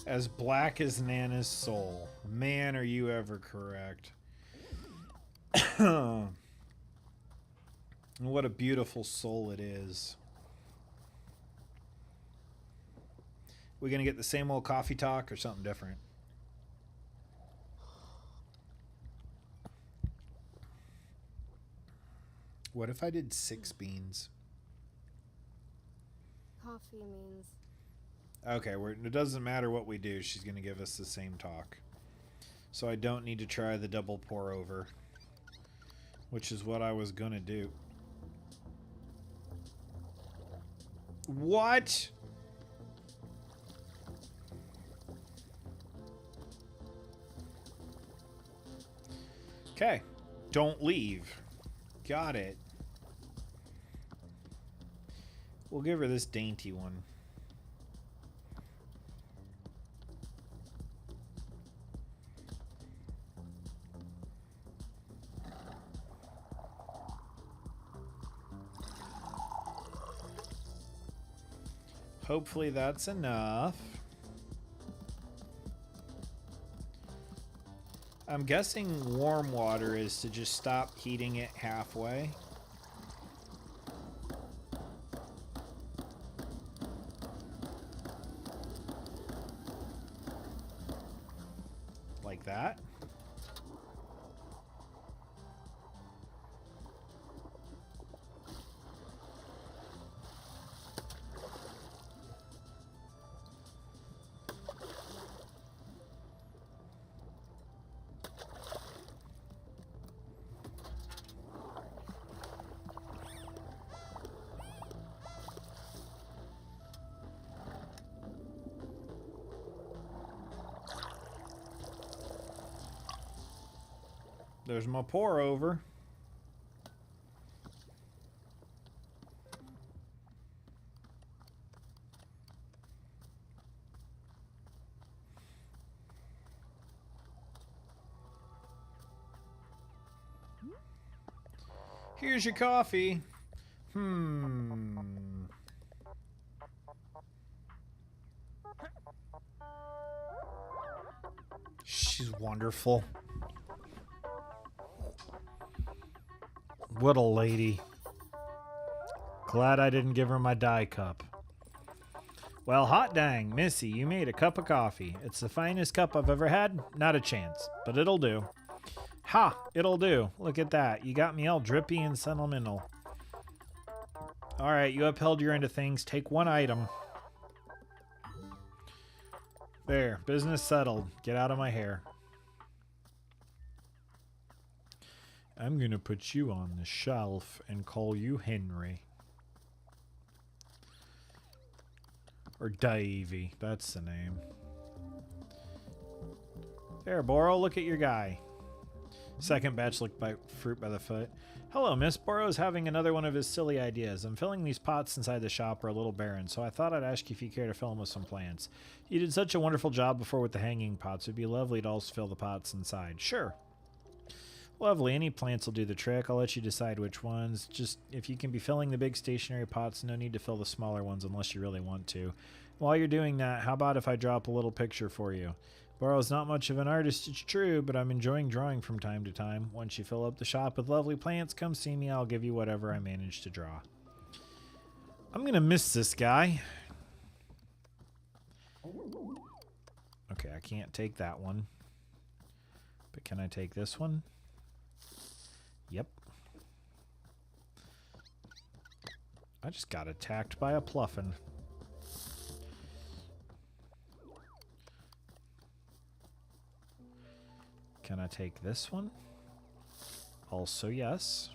As black as Nana's soul. Man, are you ever correct. What a beautiful soul it is. We gonna get the same old coffee talk or something different? What if I did 6 beans? Coffee means... Okay, it doesn't matter what we do. She's gonna give us the same talk. So I don't need to try the double pour over, which is what I was gonna do. What? Okay. Don't leave. Got it. We'll give her this dainty one. Hopefully that's enough. I'm guessing warm water is to just stop heating it halfway. Like that. There's my pour over. Here's your coffee. She's wonderful. What a lady. Glad I didn't give her my dye cup. Well, hot dang, Missy, you made a cup of coffee. It's the finest cup I've ever had. Not a chance, but it'll do. Ha! It'll do. Look at that. You got me all drippy and sentimental. All right, you upheld your end of things. Take 1 item. There, business settled. Get out of my hair. I'm going to put you on the shelf and call you Henry. Or Davy. That's the name. There, Boro, look at your guy. Second batch looked by fruit by the foot. Hello, Miss. Boro's having another one of his silly ideas. I'm filling these pots inside the shop are a little barren, so I thought I'd ask you if you care to fill them with some plants. You did such a wonderful job before with the hanging pots. It'd be lovely to also fill the pots inside. Sure. Lovely. Any plants will do the trick. I'll let you decide which ones. Just if you can be filling the big stationary pots, no need to fill the smaller ones unless you really want to. While you're doing that, how about if I drop a little picture for you? Boro's not much of an artist, it's true, but I'm enjoying drawing from time to time. Once you fill up the shop with lovely plants, come see me. I'll give you whatever I manage to draw. I'm going to miss this guy. Okay, I can't take that one. But can I take this one? Yep. I just got attacked by a pluffin. Can I take this one? Also, yes.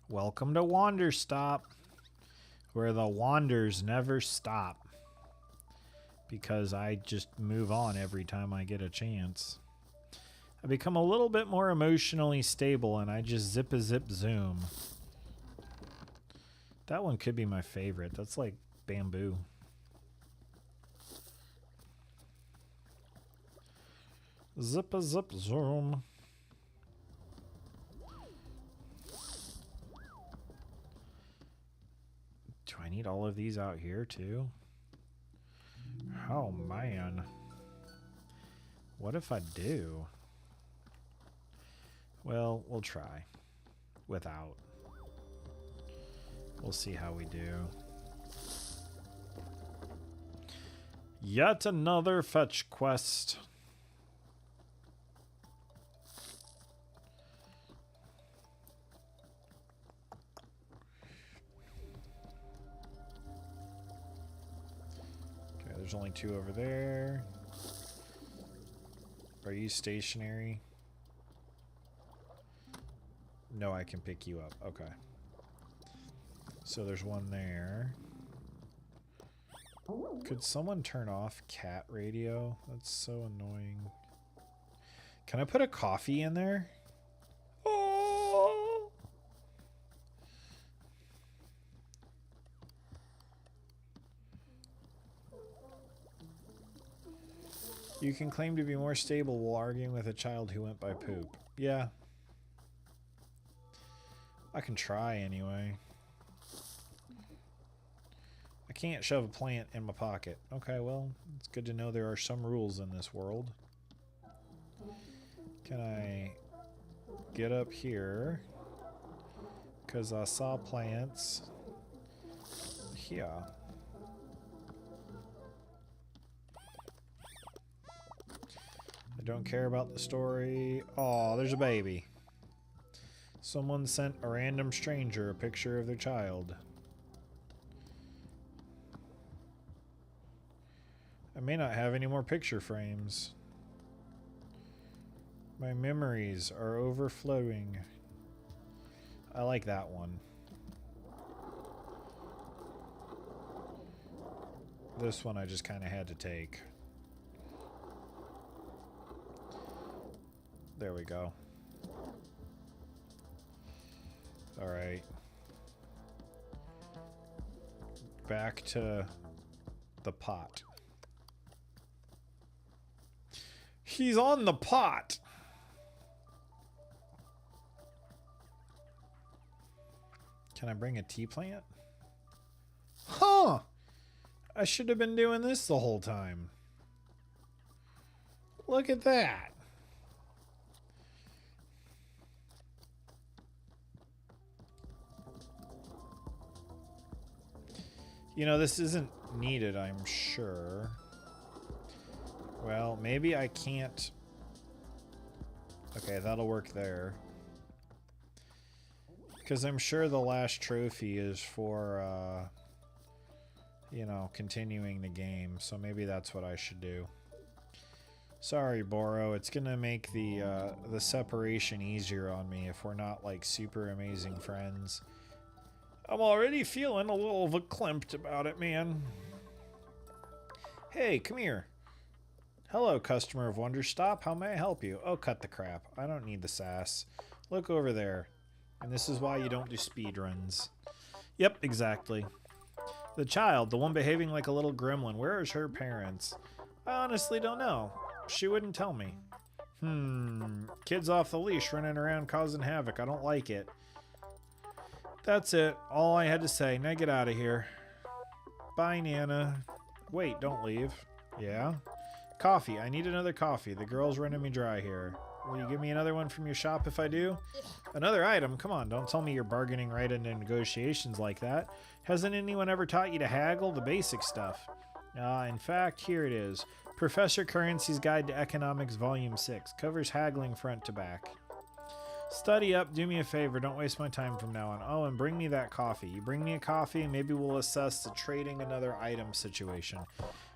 Welcome to Wanderstop, where the wanders never stop. Because I just move on every time I get a chance. I become a little bit more emotionally stable and I just zip-a-zip-zoom. That one could be my favorite. That's like bamboo. Zip-a-zip-zoom. Do I need all of these out here too? Oh man. What if I do? Well, we'll try. Without. We'll see how we do. Yet another fetch quest. Okay, there's only 2 over there. Are you stationary? No, I can pick you up. Okay. So there's one there. Could someone turn off cat radio? That's so annoying. Can I put a coffee in there? Oh! You can claim to be more stable while arguing with a child who went by poop. Yeah. I can try anyway. I can't shove a plant in my pocket. Okay, well, it's good to know there are some rules in this world. Can I get up here? Because I saw plants here. I don't care about the story. Oh, there's a baby. Someone sent a random stranger a picture of their child. I may not have any more picture frames. My memories are overflowing. I like that one. This one I just kind of had to take. There we go. All right. Back to the pot. He's on the pot. Can I bring a tea plant? Huh! I should have been doing this the whole time. Look at that. You know, this isn't needed, I'm sure. Well, maybe I can't. Okay, that'll work there. Because I'm sure the last trophy is for you know, continuing the game. So maybe that's what I should do. Sorry, Boro. It's gonna make the separation easier on me if we're not like super amazing friends. I'm already feeling a little verklempt about it, man. Hey, come here. Hello, customer of Wanderstop. How may I help you? Oh, cut the crap. I don't need the sass. Look over there. And this is why you don't do speed runs. Yep, exactly. The child, the one behaving like a little gremlin, where is her parents? I honestly don't know. She wouldn't tell me. Kids off the leash running around causing havoc. I don't like it. That's it. All I had to say. Now get out of here. Bye, Nana. Wait, don't leave. Yeah? Coffee. I need another coffee. The girl's running me dry here. Will you give me another one from your shop if I do? Another item? Come on, don't tell me you're bargaining right into negotiations like that. Hasn't anyone ever taught you to haggle? The basic stuff. In fact, here it is. Professor Currency's Guide to Economics, Volume 6. Covers haggling front to back. Study up, do me a favor, don't waste my time from now on. Oh, and bring me that coffee. You bring me a coffee, and maybe we'll assess the trading another item situation.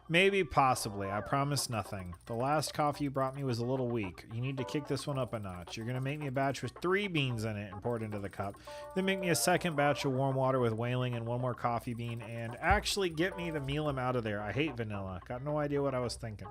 Maybe, possibly. I promise nothing. The last coffee you brought me was a little weak. You need to kick this one up a notch. You're going to make me a batch with 3 beans in it and pour it into the cup. Then make me a second batch of warm water with whaling and 1 more coffee bean. And actually get me the mealum out of there. I hate vanilla. Got no idea what I was thinking.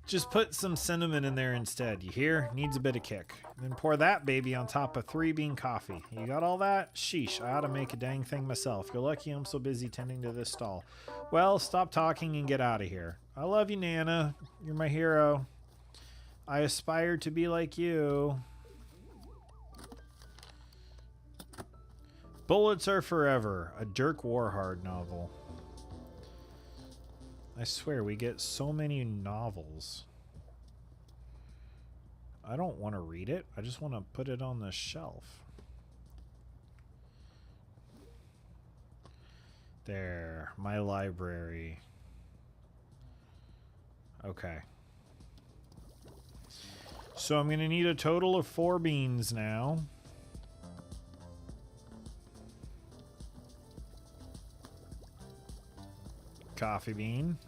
Just put some cinnamon in there instead. You hear? Needs a bit of kick. Then pour that baby on top of 3-bean coffee. You got all that? Sheesh, I ought to make a dang thing myself. You're lucky I'm so busy tending to this stall. Well, stop talking and get out of here. I love you, Nana. You're my hero. I aspire to be like you. Bullets Are Forever, a Dirk Warhard novel. I swear, we get so many novels. I don't want to read it. I just want to put it on the shelf. There, my library. Okay. So I'm going to need a total of 4 beans now. Coffee bean.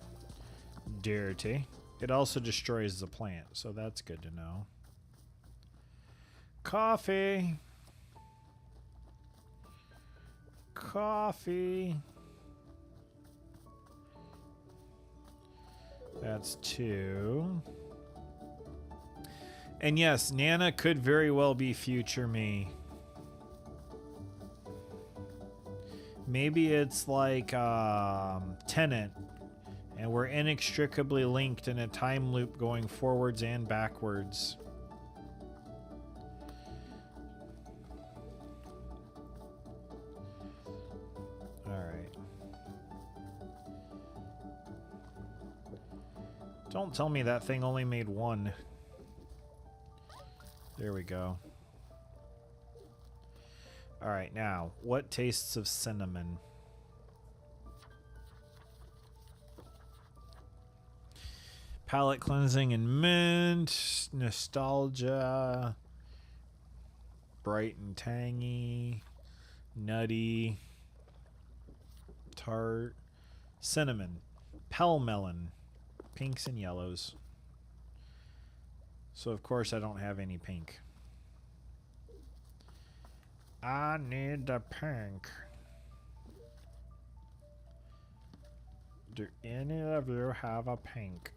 Dirty. It also destroys the plant, so that's good to know. Coffee. Coffee. That's 2. And yes, Nana could very well be future me. Maybe it's like Tenet, and we're inextricably linked in a time loop going forwards and backwards. Alright. Don't tell me that thing only made 1. There we go. Alright, now, what tastes of cinnamon? Palate cleansing and mint. Nostalgia. Bright and tangy. Nutty. Tart. Cinnamon. Pell melon. Pinks and yellows. So, of course, I don't have any pink. I need the pink. Do any of you have a pink?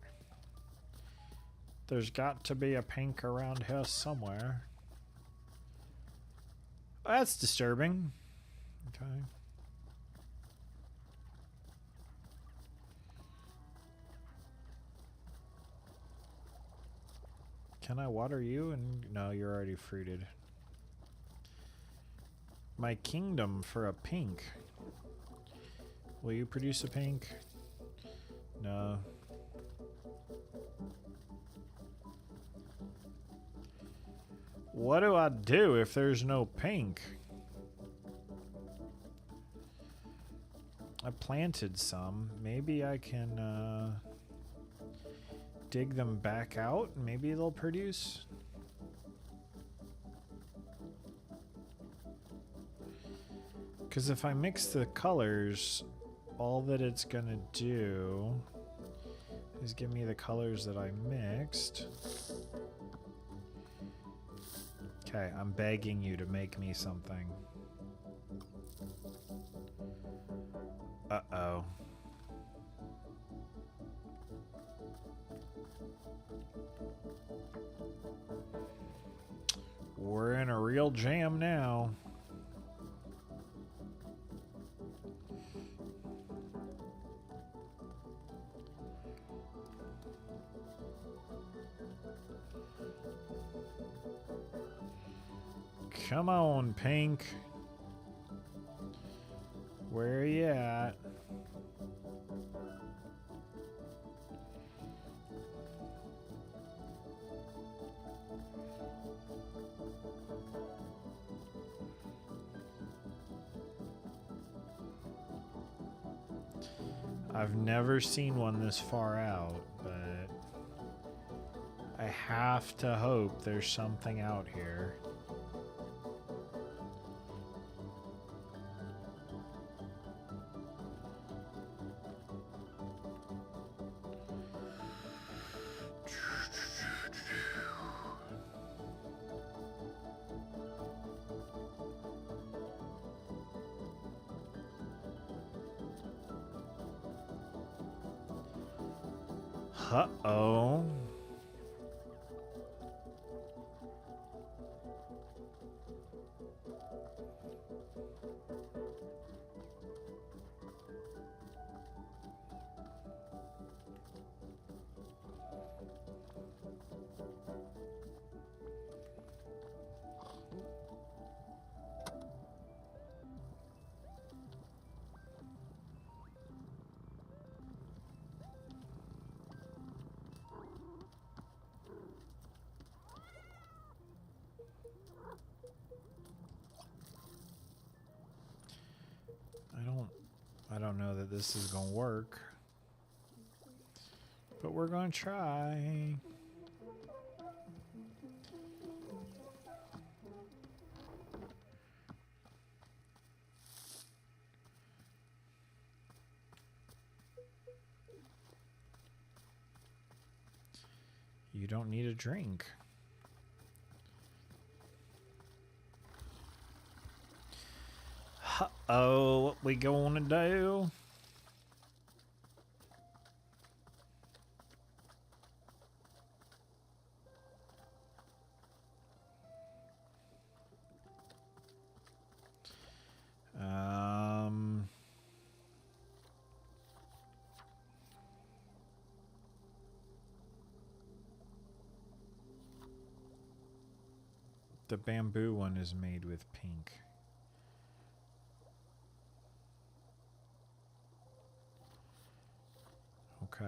There's got to be a pink around here somewhere. Oh, that's disturbing. Okay. Can I water you? And no, you're already fruited. My kingdom for a pink. Will you produce a pink? No. What do I do if there's no pink? I planted some. Maybe I can dig them back out. Maybe they'll produce. Because if I mix the colors, all that it's gonna do is give me the colors that I mixed. Okay, I'm begging you to make me something. Uh-oh. We're in a real jam now. Come on, Pink. Where are you at? I've never seen one this far out, but I have to hope there's something out here. Uh-oh. I don't know that this is gonna work, but we're gonna try. You don't need a drink. Uh-oh, what we gonna do? The bamboo one is made with pink. Okay.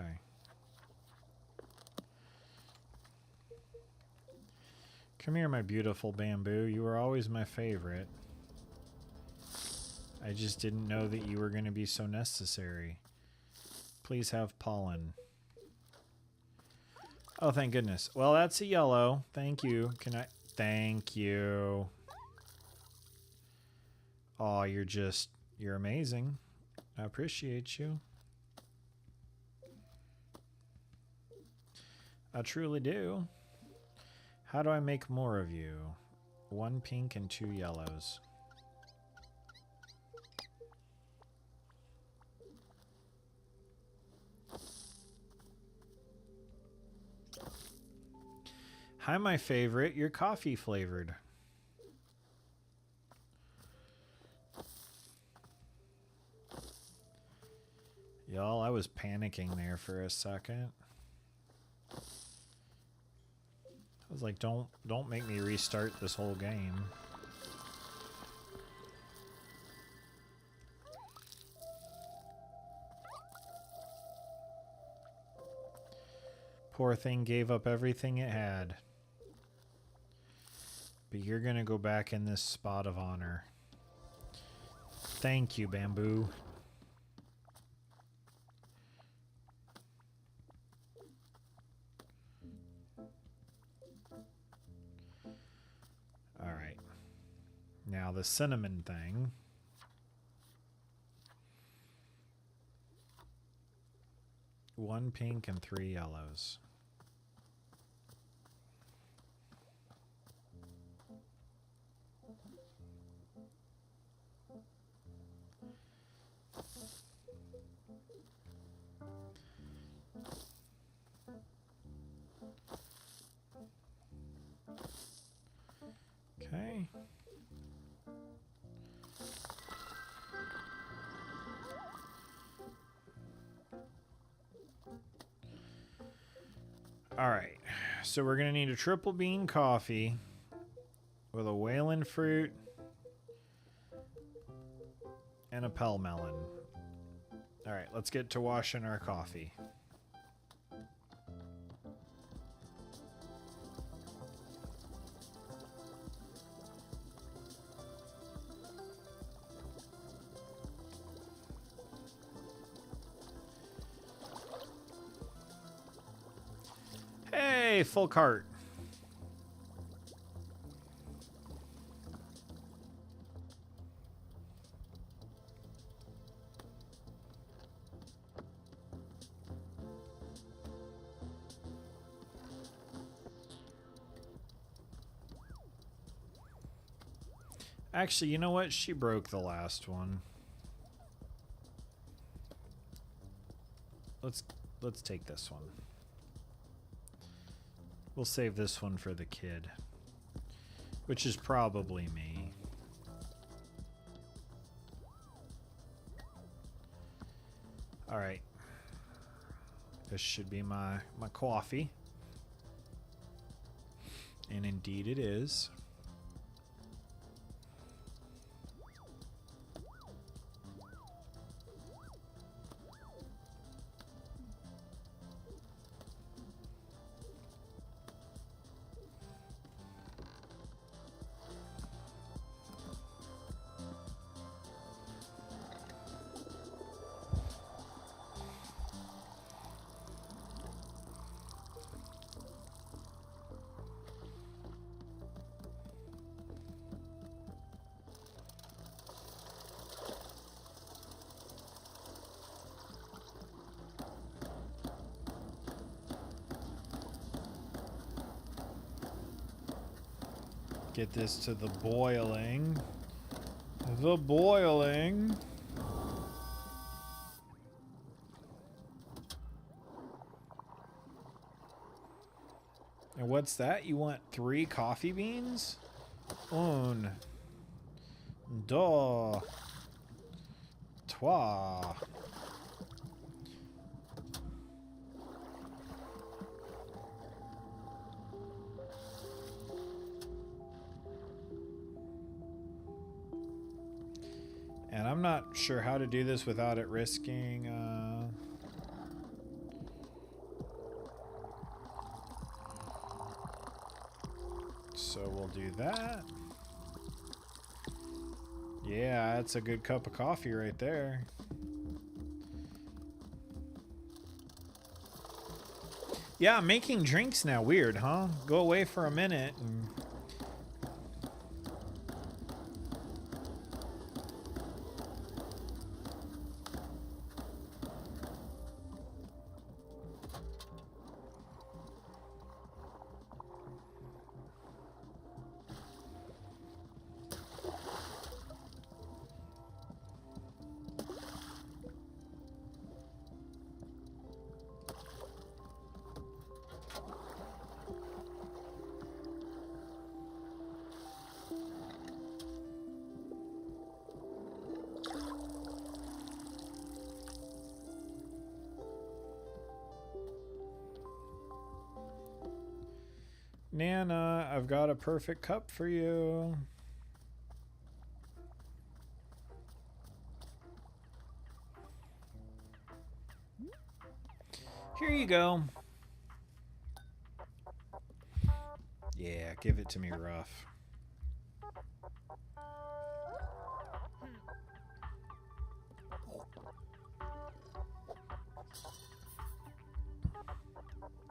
Come here, my beautiful bamboo. You were always my favorite. I just didn't know that you were going to be so necessary. Please have pollen. Oh, thank goodness. Well, that's a yellow. Thank you. Can I... Thank you. Oh, you're amazing. I appreciate you. I truly do. How do I make more of you? 1 pink and 2 yellows. Hi, my favorite. You're coffee flavored. Y'all, I was panicking there for a second. I was like, don't make me restart this whole game. Poor thing gave up everything it had. But you're gonna go back in this spot of honor. Thank you, bamboo. Alright. Now the cinnamon thing. 1 pink and 3 yellows. Okay. All right. So we're going to need a triple bean coffee with a Wayland fruit and a Pell melon. All right, let's get to washing our coffee. Hey, full cart. Actually, you know what? She broke the last one. Let's take this one. We'll save this one for the kid, which is probably me. All right. This should be my coffee. And indeed it is. Get this to the boiling. The boiling. And what's that? You want 3 coffee beans? Un, deux, trois. And I'm not sure how to do this without it risking... So we'll do that. Yeah, that's a good cup of coffee right there. Yeah, I'm making drinks now. Weird, huh? Go away for a minute and... Nana, I've got a perfect cup for you. Here you go. Yeah, give it to me rough.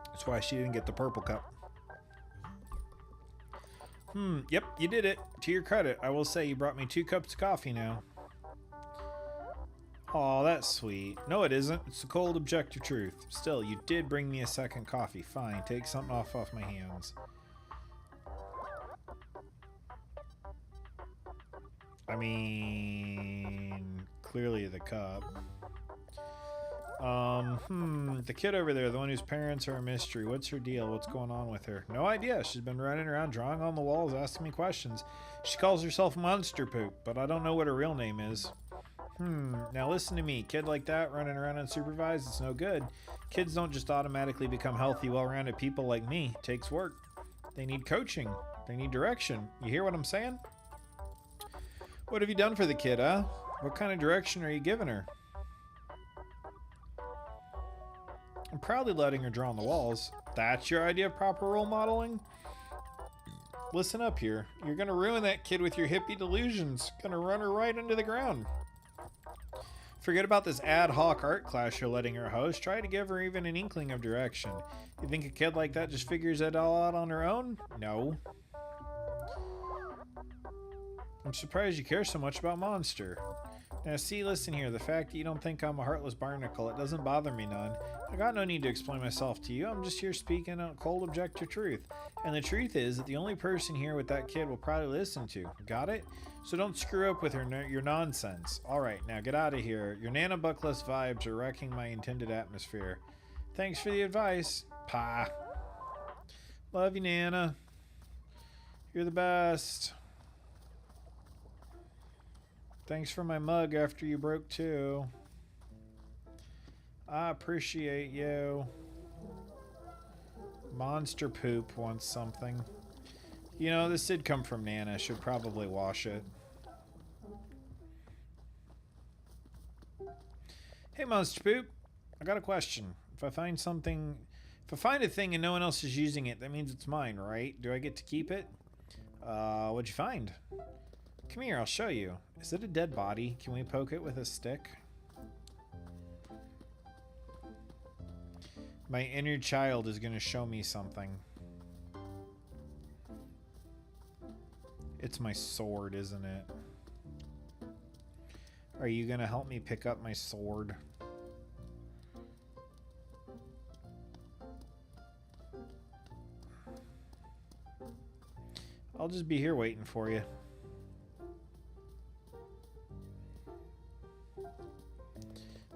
That's why she didn't get the purple cup. Yep, you did it. To your credit, I will say you brought me 2 cups of coffee now. Aw, that's sweet. No, it isn't. It's the cold, objective truth. Still, you did bring me a second coffee. Fine, take something off my hands. I mean, clearly the cup. The kid over there, the one whose parents are a mystery. What's her deal? What's going on with her? No idea. She's been running around, drawing on the walls, asking me questions. She calls herself Monster Poop, but I don't know what her real name is. Now listen to me. Kid like that running around unsupervised, it's no good. Kids don't just automatically become healthy, well-rounded people like me. It takes work. They need coaching. They need direction. You hear what I'm saying? What have you done for the kid, huh? What kind of direction are you giving her? I'm proudly letting her draw on the walls. That's your idea of proper role modeling? Listen up here. You're gonna ruin that kid with your hippie delusions. Gonna run her right into the ground. Forget about this ad hoc art class you're letting her host. Try to give her even an inkling of direction. You think a kid like that just figures it all out on her own? No. I'm surprised you care so much about Monster. Now see, listen here, the fact that you don't think I'm a heartless barnacle, it doesn't bother me none. I got no need to explain myself to you, I'm just here speaking out cold objective truth. And the truth is that the only person here with that kid will probably listen to. Got it? So don't screw up with your nonsense. Alright, now get out of here. Your Nana Buckless vibes are wrecking my intended atmosphere. Thanks for the advice. Pa. Love you, Nana. You're the best. Thanks for my mug after you broke too. I appreciate you. Monster Poop wants something. You know, this did come from Nana. I should probably wash it. Hey, Monster Poop. I got a question. If I find a thing and no one else is using it, that means it's mine, right? Do I get to keep it? What'd you find? Come here, I'll show you. Is it a dead body? Can we poke it with a stick? My inner child is going to show me something. It's my sword, isn't it? Are you going to help me pick up my sword? I'll just be here waiting for you.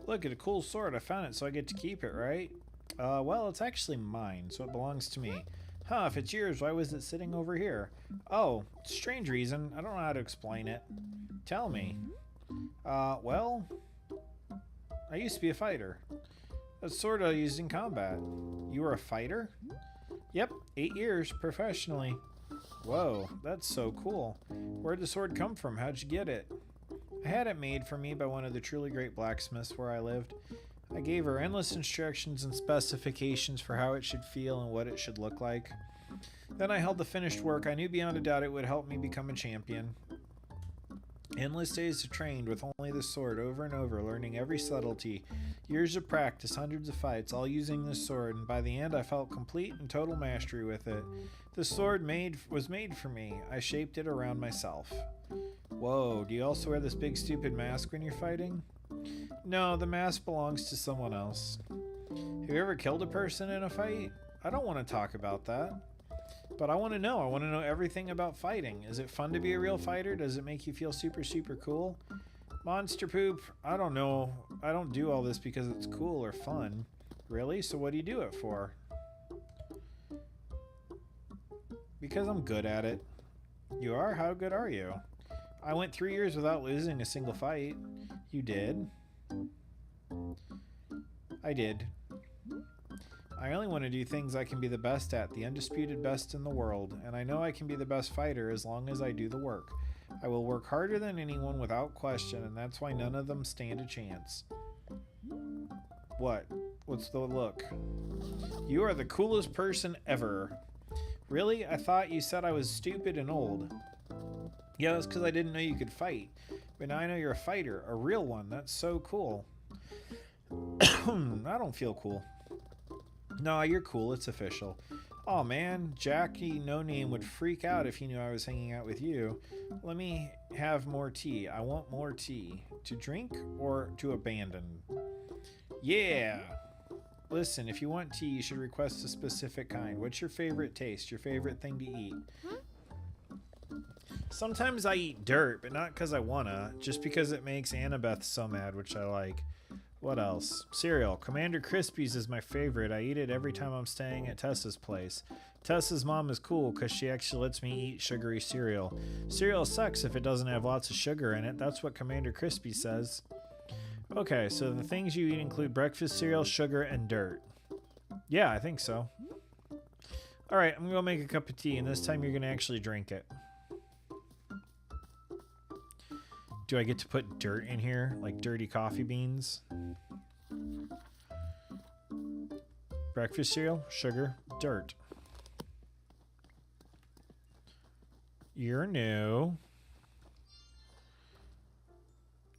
Look at a cool sword. I found it, so I get to keep it, right? Well, it's actually mine, so it belongs to me. Huh, if it's yours, why was it sitting over here? Oh, strange reason. I don't know how to explain it. Tell me. Well, I used to be a fighter. That's sort of used in combat. You were a fighter? Yep, 8 years, professionally. Whoa, that's so cool. Where'd the sword come from? How'd you get it? I had it made for me by one of the truly great blacksmiths where I lived. I gave her endless instructions and specifications for how it should feel and what it should look like. Then I held the finished work. I knew beyond a doubt it would help me become a champion. Endless days of trained with only the sword over and over, learning every subtlety. Years of practice, hundreds of fights, all using this sword, and by the end I felt complete and total mastery with it. The sword was made for me. I shaped it around myself. Whoa, do you also wear this big stupid mask when you're fighting? No, the mask belongs to someone else. Have you ever killed a person in a fight? I don't want to talk about that. But I want to know. I want to know everything about fighting. Is it fun to be a real fighter? Does it make you feel super, super cool? Monster Poop, I don't know. I don't do all this because it's cool or fun. Really? So what do you do it for? Because I'm good at it. You are? How good are you? I went 3 years without losing a single fight. You did? I did. I only want to do things I can be the best at, the undisputed best in the world, and I know I can be the best fighter as long as I do the work. I will work harder than anyone without question, and that's why none of them stand a chance. What? What's the look? You are the coolest person ever. Really? I thought you said I was stupid and old. Yeah, that's because I didn't know you could fight. But now I know you're a fighter, a real one. That's so cool. I don't feel cool. No, you're cool. It's official. Oh man, Jackie No Name would freak out if he knew I was hanging out with you. Let me have more tea. I want more tea. To drink or to abandon? Yeah! Listen, if you want tea, you should request a specific kind. What's your favorite taste? Your favorite thing to eat? Sometimes I eat dirt, but not because I wanna. Just because it makes Annabeth so mad, which I like. What else? Cereal. Commander Crispies is my favorite. I eat it every time I'm staying at Tessa's place. Tessa's mom is cool because she actually lets me eat sugary cereal. Cereal sucks if it doesn't have lots of sugar in it. That's what Commander Crispy says. Okay, so the things you eat include breakfast cereal, sugar, and dirt. Yeah, I think so. Alright, I'm going to go make a cup of tea, and this time you're going to actually drink it. Do I get to put dirt in here? Like dirty coffee beans? Breakfast cereal, sugar, dirt. You're new.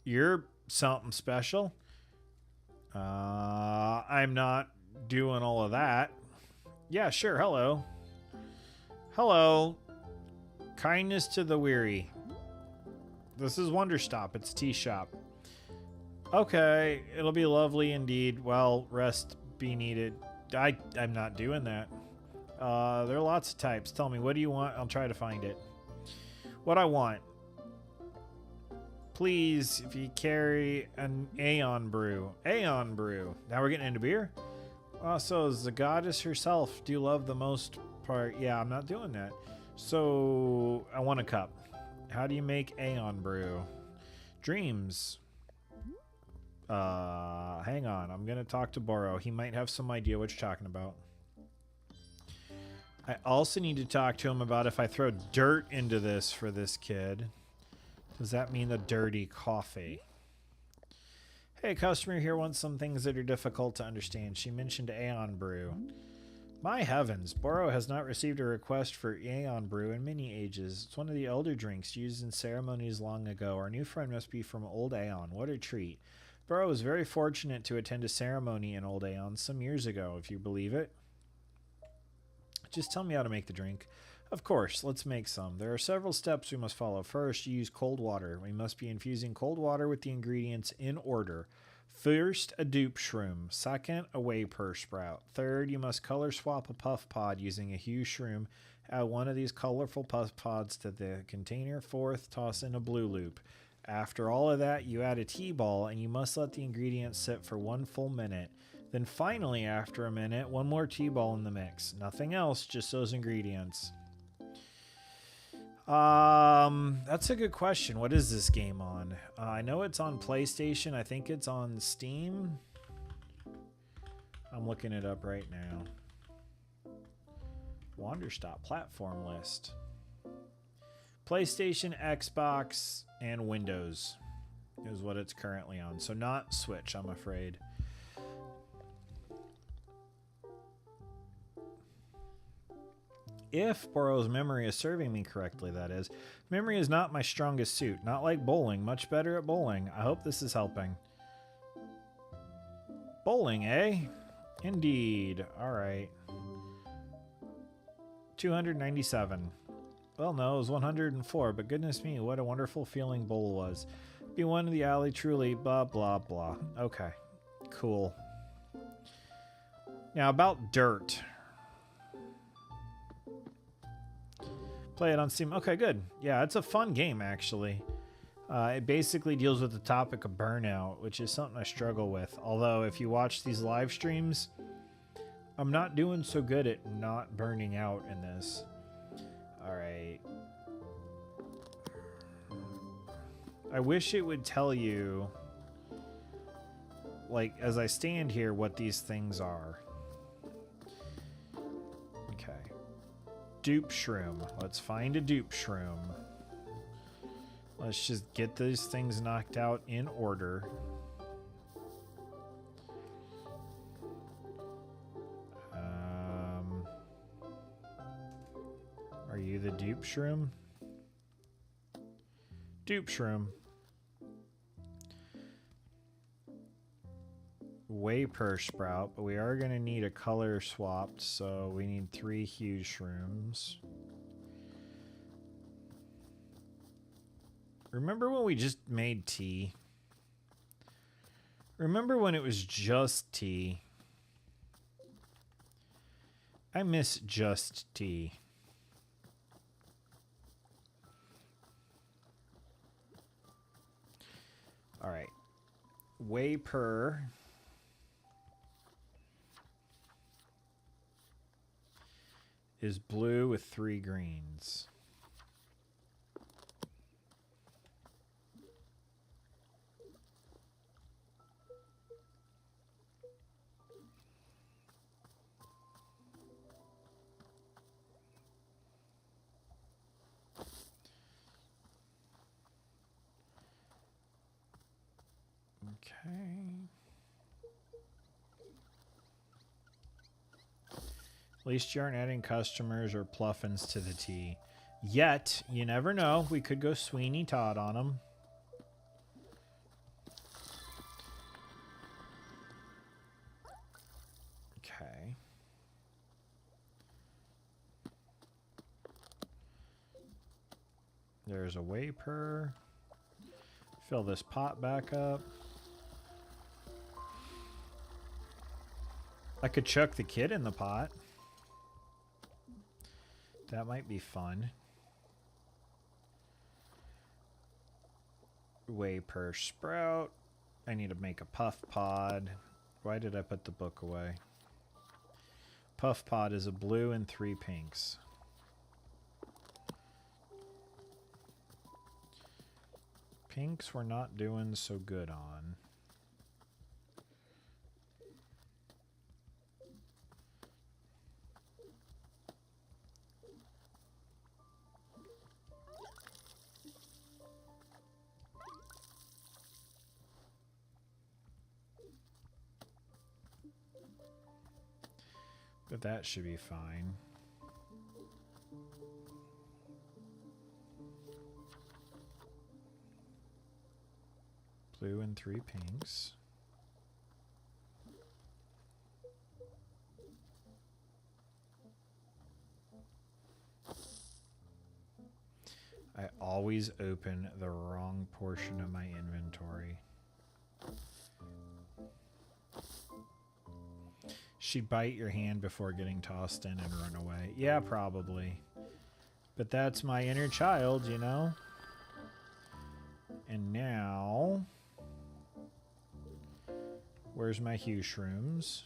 You're something special. I'm not doing all of that. Yeah, sure. Hello. Hello. Kindness to the weary. This is Wanderstop. It's a tea shop. Okay, it'll be lovely indeed. Well, rest be needed. I'm not doing that. There are lots of types. Tell me, what do you want? I'll try to find it. What I want. Please, if you carry an Aeon Brew. Aeon Brew. Now we're getting into beer? So is the goddess herself. Do you love the most part? Yeah, I'm not doing that. So, I want a cup. How do you make Aeon Brew? Dreams. Hang on. I'm going to talk to Boro. He might have some idea what you're talking about. I also need to talk to him about if I throw dirt into this for this kid. Does that mean the dirty coffee? Hey, customer here wants some things that are difficult to understand. She mentioned Aeon Brew. My heavens, Boro has not received a request for Aeon Brew in many ages. It's one of the elder drinks used in ceremonies long ago. Our new friend must be from Old Aeon. What a treat. Boro was very fortunate to attend a ceremony in Old Aeon some years ago, if you believe it. Just tell me how to make the drink. Of course, let's make some. There are several steps we must follow. First, you use cold water. We must be infusing cold water with the ingredients in order. First, a dupe shroom. Second, a whey purr sprout. Third, you must color swap a puff pod using a hue shroom. Add one of these colorful puff pods to the container. Fourth, toss in a blue loop. After all of that, you add a tea ball, and you must let the ingredients sit for 1 full minute. Then finally, after a minute, 1 more tea ball in the mix. Nothing else, just those ingredients. That's a good question. What is this game on? I know it's on PlayStation. I think it's on Steam. I'm looking it up right now. Wanderstop platform list. PlayStation, Xbox, and Windows is what it's currently on. So not Switch, I'm afraid. If Boro's memory is serving me correctly, that is. Memory is not my strongest suit. Not like bowling. Much better at bowling. I hope this is helping. Bowling, eh? Indeed. Alright. 297. Well, no, it was 104, but goodness me, what a wonderful feeling bowl was. Be one in the alley, truly, blah, blah, blah. Okay. Cool. Now, about dirt. Play it on Steam. Okay, good. Yeah, it's a fun game, actually. It basically deals with the topic of burnout, which is something I struggle with. Although, if you watch these live streams, I'm not doing so good at not burning out in this. Alright. I wish it would tell you, like, as I stand here, what these things are. Okay. Dupe shroom. Let's find a dupe shroom. Let's just get these things knocked out in order. Are you the dupe shroom? Dupe shroom. way per sprout, but we are going to need a color swapped, so we need 3 huge shrooms. Remember when we just made tea? Remember when it was just tea? I miss just tea. All right. Way per is blue with 3 greens. Okay. At least you aren't adding customers or pluffins to the tea. Yet, you never know. We could go Sweeney Todd on them. Okay. There's a waper. Fill this pot back up. I could chuck the kid in the pot. That might be fun. Way per sprout. I need to make a puff pod. Why did I put the book away? Puff pod is a blue and 3 pinks. Pinks we're not doing so good on. But that should be fine. Blue and 3 pinks. I always open the wrong portion of my inventory. She'd bite your hand before getting tossed in and run away. Yeah, probably. But that's my inner child, you know? And now... Where's my hue shrooms?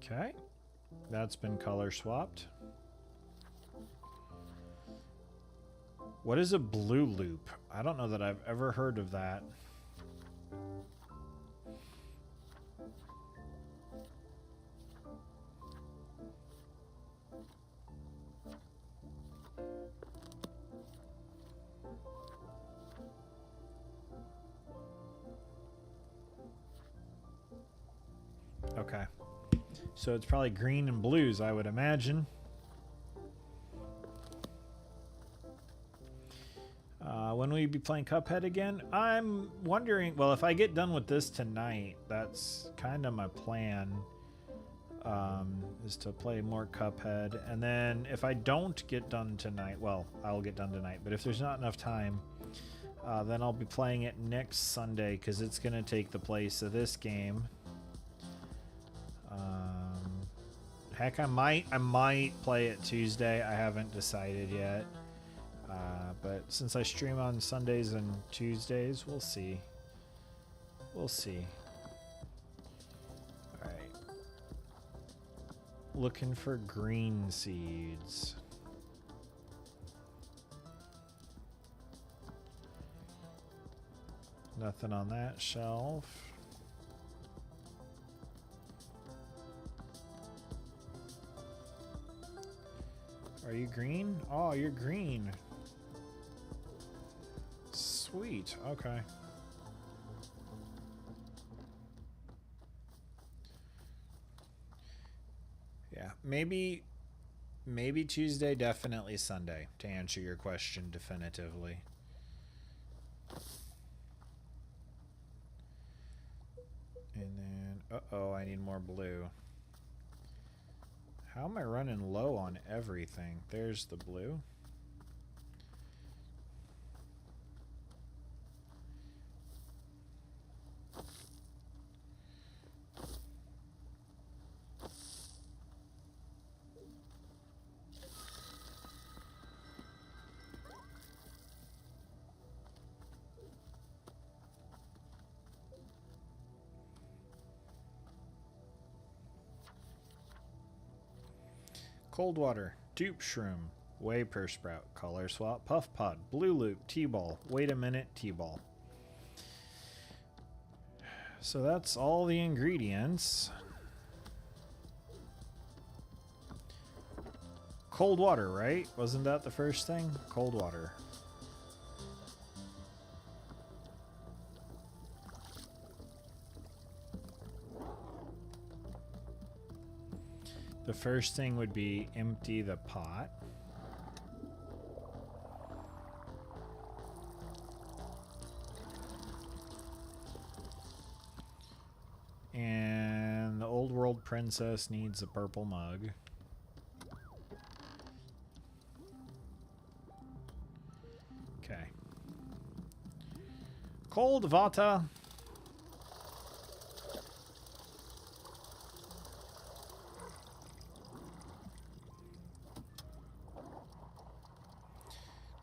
Okay. That's been color swapped. What is a blue loop? I don't know that I've ever heard of that. Okay. So it's probably green and blues, I would imagine. When will you be playing Cuphead again? I'm wondering, well, if I get done with this tonight, that's kind of my plan, is to play more Cuphead. And then if I don't get done tonight, well, I'll get done tonight, but if there's not enough time, then I'll be playing it next Sunday, because it's going to take the place of this game. Heck, I might play it Tuesday. I haven't decided yet. But since I stream on Sundays and Tuesdays, we'll see. We'll see. All right. Looking for green seeds. Nothing on that shelf. Are you green? Oh, you're green. Sweet. Okay. maybe Tuesday, definitely Sunday, to answer your question definitively. And then, uh-oh, I need more blue. How am I running low on everything? There's the blue. Cold water, dupe shroom, whey per sprout, color swap, puff pod, blue loop, T-ball, wait a minute, T-ball. So that's all the ingredients. Cold water, right? Wasn't that the first thing? Cold water. The first thing would be empty the pot. And the old world princess needs a purple mug. Okay. Cold Vata.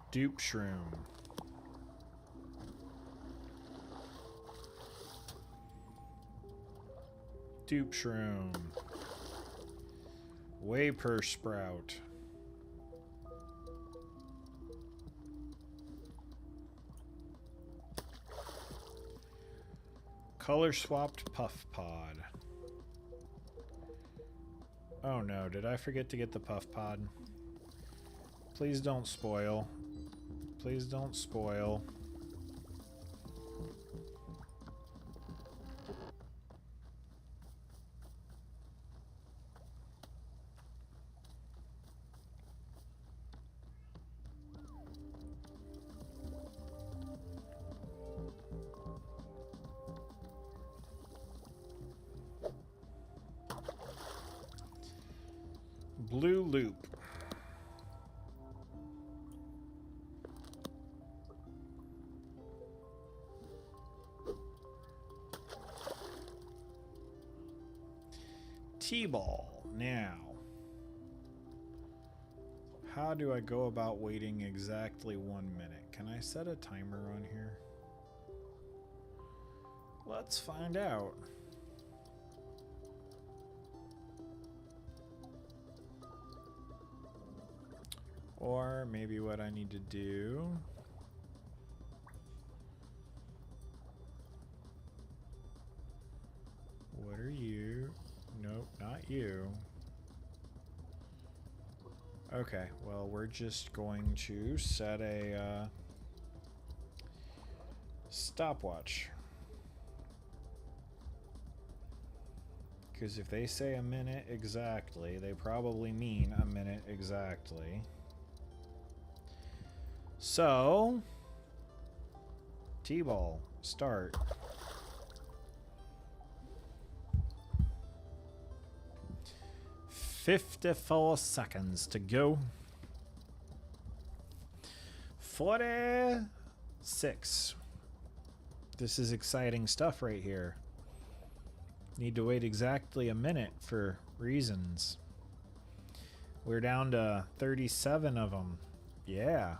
Dupe shroom. Dupe shroom. Whey per sprout. Color swapped puff pod. Oh no, did I forget to get the puff pod? Please don't spoil. Please don't spoil. Blue loop. T-ball. Now, how do I go about waiting exactly 1 minute? Can I set a timer on here? Let's find out. Or maybe what I need to do. What are you? Nope, not you. Okay, well, we're just going to set a stopwatch. Because if they say a minute exactly, they probably mean a minute exactly. So, T-ball, start. "54 seconds to go. 46. This is exciting stuff right here. Need to wait exactly a minute for reasons. We're down to 37 of them. Yeah.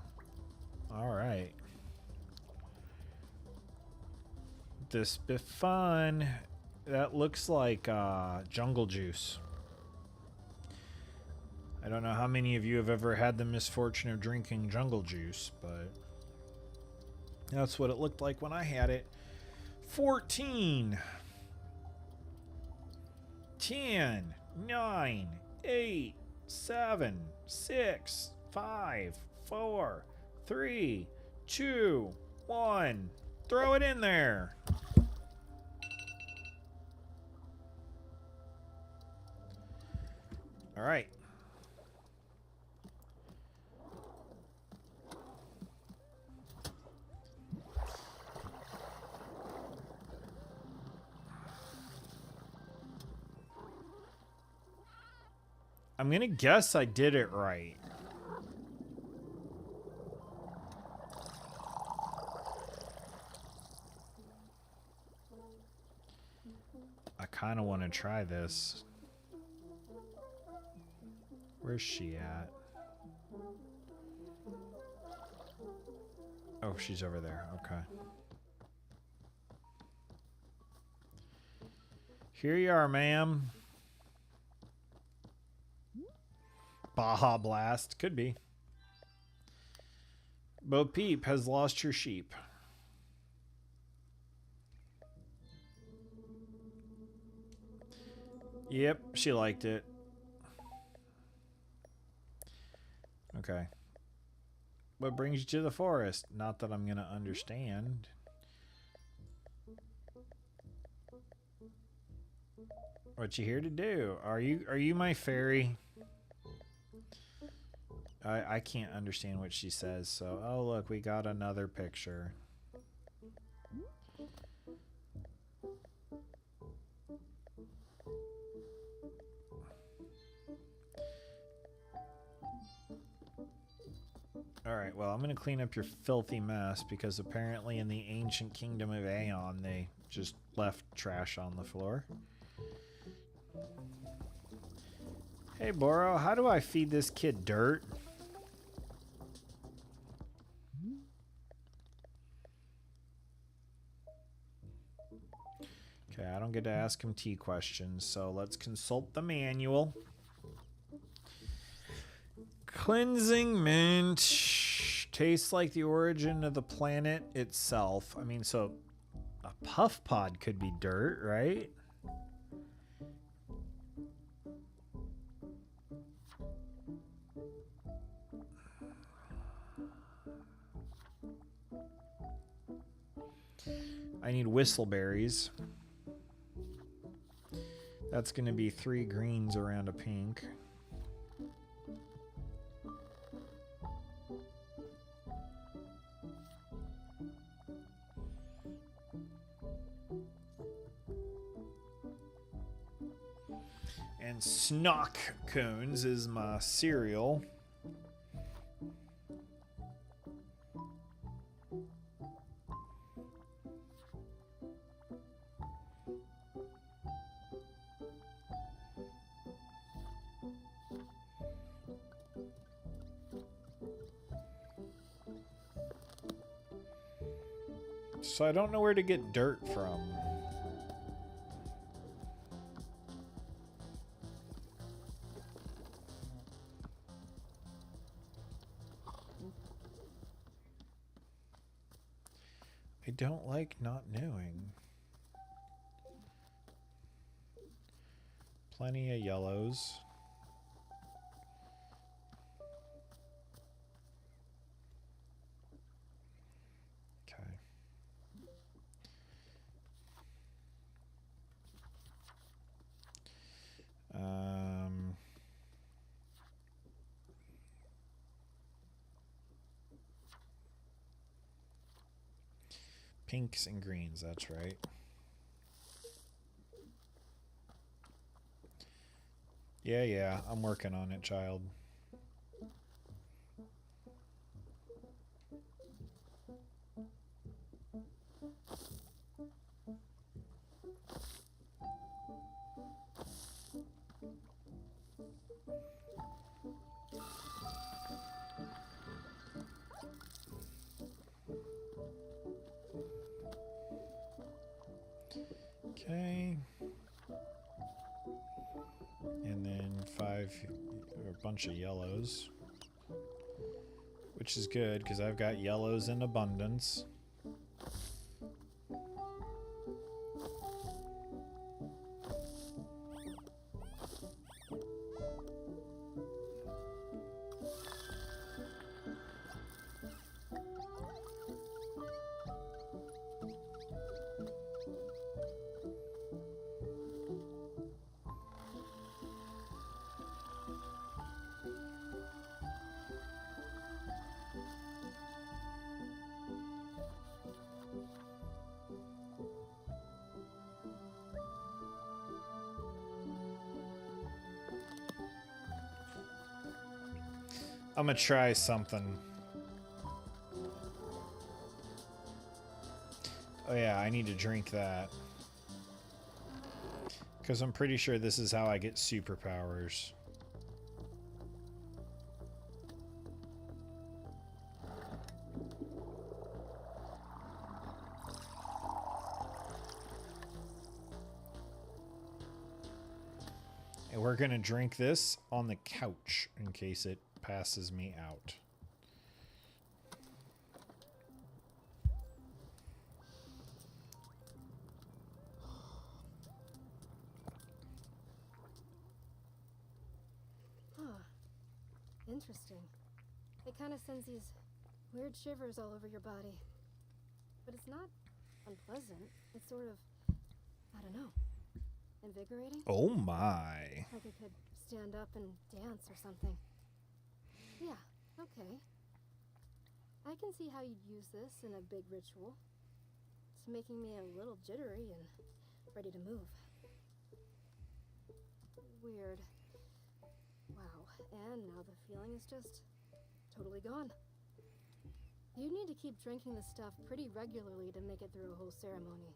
All right. This be fun. That looks like jungle juice. I don't know how many of you have ever had the misfortune of drinking jungle juice, but that's what it looked like when I had it. 14. 10, 9, 8, 7, 6, 5, 4, 3, 2, 1. Throw it in there. All right. I'm gonna guess I did it right. I kind of want to try this. Where's she at? Oh, she's over there. Okay. Here you are, ma'am. Baja Blast. Could be. Bo Peep has lost her sheep. Yep, she liked it. Okay. What brings you to the forest? Not that I'm going to understand. What you here to do? Are you my fairy? I can't understand what she says, so oh look, we got another picture. Alright, well, I'm going to clean up your filthy mess because apparently in the ancient kingdom of Aeon, they just left trash on the floor. Hey, Boro, how do I feed this kid dirt? Okay, I don't get to ask him tea questions, so let's consult the manual. Cleansing mint. Tastes like the origin of the planet itself. I mean, so a puff pod could be dirt, right? I need whistleberries. That's going to be 3 greens around a pink. And snock cones is my cereal. So I don't know where to get dirt from. I don't like not knowing. Plenty of yellows. Okay. Pinks and greens, that's right. Yeah, I'm working on it, child. Okay. And then 5, or a bunch of yellows. Which is good, because I've got yellows in abundance. I'm gonna try something. Oh yeah, I need to drink that. Because I'm pretty sure this is how I get superpowers. And we're going to drink this on the couch in case it passes me out. Interesting. It kind of sends these weird shivers all over your body. But it's not unpleasant. It's sort of, I don't know, invigorating. Oh my. Like I could stand up and dance or something. Yeah, okay. I can see how you'd use this in a big ritual. It's making me a little jittery and ready to move. Weird. Wow, and now the feeling is just totally gone. You need to keep drinking this stuff pretty regularly to make it through a whole ceremony.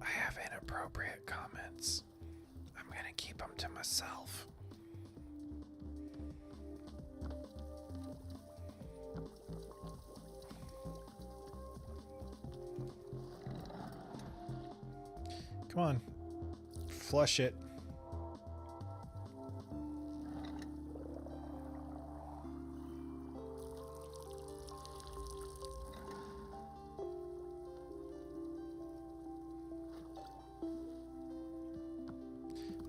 I have inappropriate comments. I'm gonna keep them to myself. Come on. Flush it.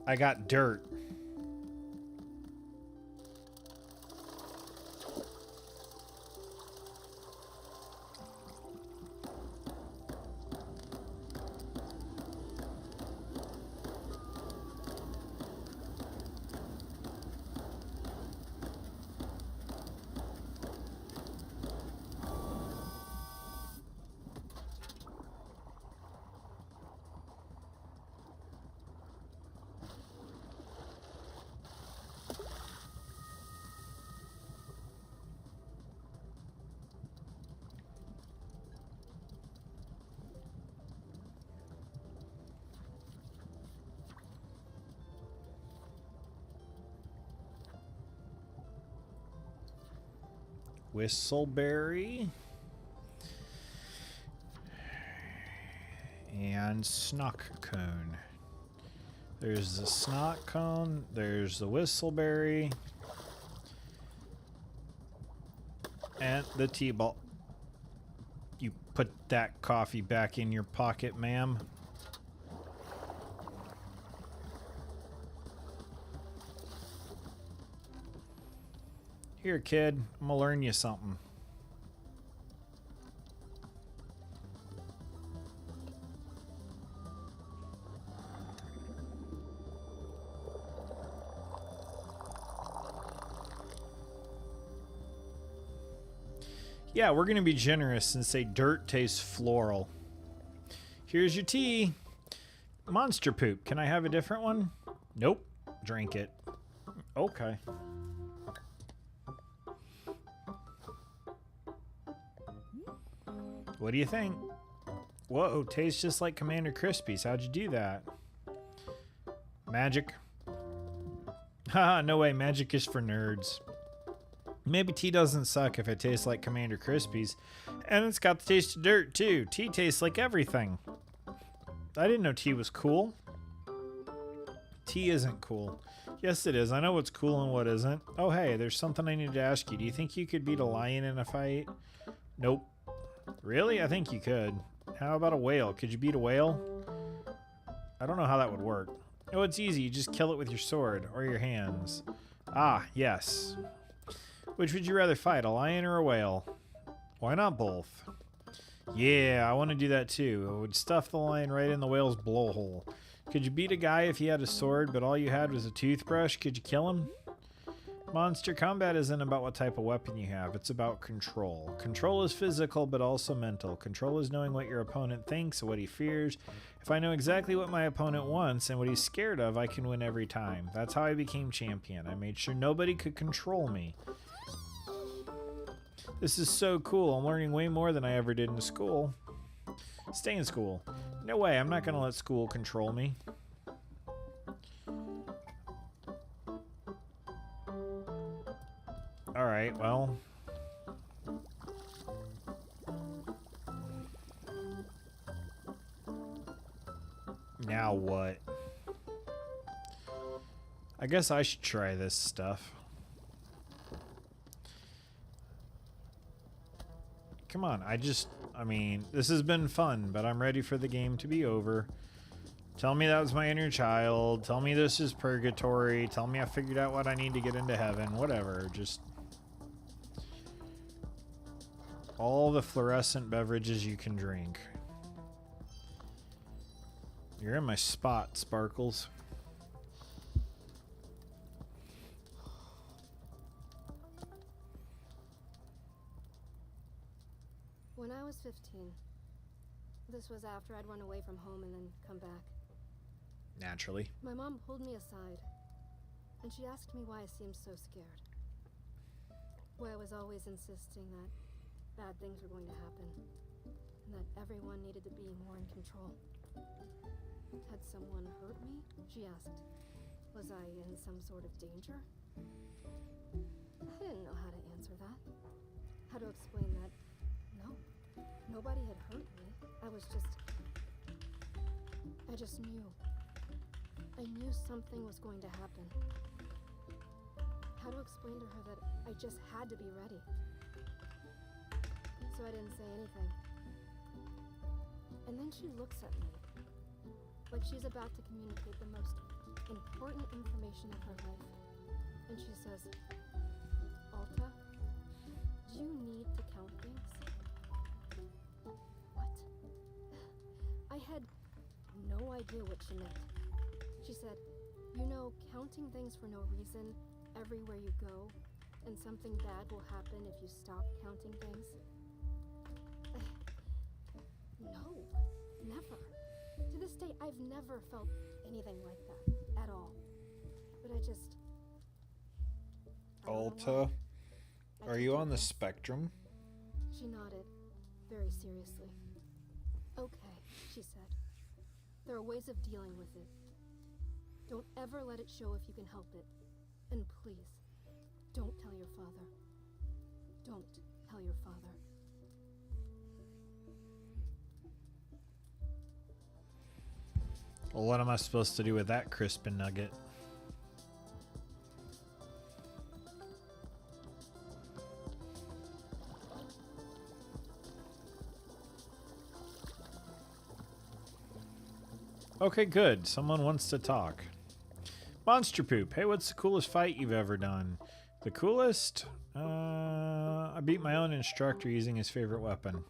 I got dirt. Whistleberry and snock cone. There's the snock cone, there's the whistleberry, and the tea ball. You put that coffee back in your pocket, ma'am. Here, kid, I'm gonna learn you something. Yeah, we're gonna be generous and say dirt tastes floral. Here's your tea. Monster poop. Can I have a different one? Nope. Drink it. Okay. What do you think? Whoa, tastes just like Commander Crispies. How'd you do that? Magic. Haha, no way. Magic is for nerds. Maybe tea doesn't suck if it tastes like Commander Crispies. And it's got the taste of dirt, too. Tea tastes like everything. I didn't know tea was cool. Tea isn't cool. Yes, it is. I know what's cool and what isn't. Oh, hey, there's something I need to ask you. Do you think you could beat a lion in a fight? Nope. Really? I think you could. How about a whale? Could you beat a whale? I don't know how that would work. Oh, it's easy. You just kill it with your sword or your hands. Ah, yes. Which would you rather fight, a lion or a whale? Why not both? Yeah, I want to do that too. I would stuff the lion right in the whale's blowhole. Could you beat a guy if he had a sword, but all you had was a toothbrush? Could you kill him? Monster combat isn't about what type of weapon you have, it's about control. Control is physical, but also mental. Control is knowing what your opponent thinks and what he fears. If I know exactly what my opponent wants and what he's scared of, I can win every time. That's how I became champion. I made sure nobody could control me. This is so cool. I'm learning way more than I ever did in school. Stay in school. No way, I'm not gonna let school control me. Alright, well. Now what? I guess I should try this stuff. Come on, I mean, this has been fun, but I'm ready for the game to be over. Tell me that was my inner child. Tell me this is purgatory. Tell me I figured out what I need to get into heaven. Whatever, just... all the fluorescent beverages you can drink. You're in my spot, Sparkles. When I was 15, this was after I'd run away from home and then come back. Naturally. My mom pulled me aside, and she asked me why I seemed so scared. Why I was always insisting that bad things were going to happen, and that everyone needed to be more in control. Had someone hurt me? She asked. Was I in some sort of danger? I didn't know how to answer that. How to explain that, no, nobody had hurt me. I just knew. I knew something was going to happen. How to explain to her that I just had to be ready. So I didn't say anything. And then she looks at me, like she's about to communicate the most important information of her life. And she says, Alta, do you need to count things? What? I had no idea what she meant. She said, you know, counting things for no reason, everywhere you go, and something bad will happen if you stop counting things. No, never. To this day, I've never felt anything like that, at all. But I just... Alta, are you on the spectrum? She nodded, very seriously. Okay, she said. There are ways of dealing with it. Don't ever let it show if you can help it. And please, don't tell your father. Don't tell your father. Well, what am I supposed to do with that crispin nugget? Okay, good. Someone wants to talk. Monster Poop. Hey, what's the coolest fight you've ever done? The coolest? I beat my own instructor using his favorite weapon.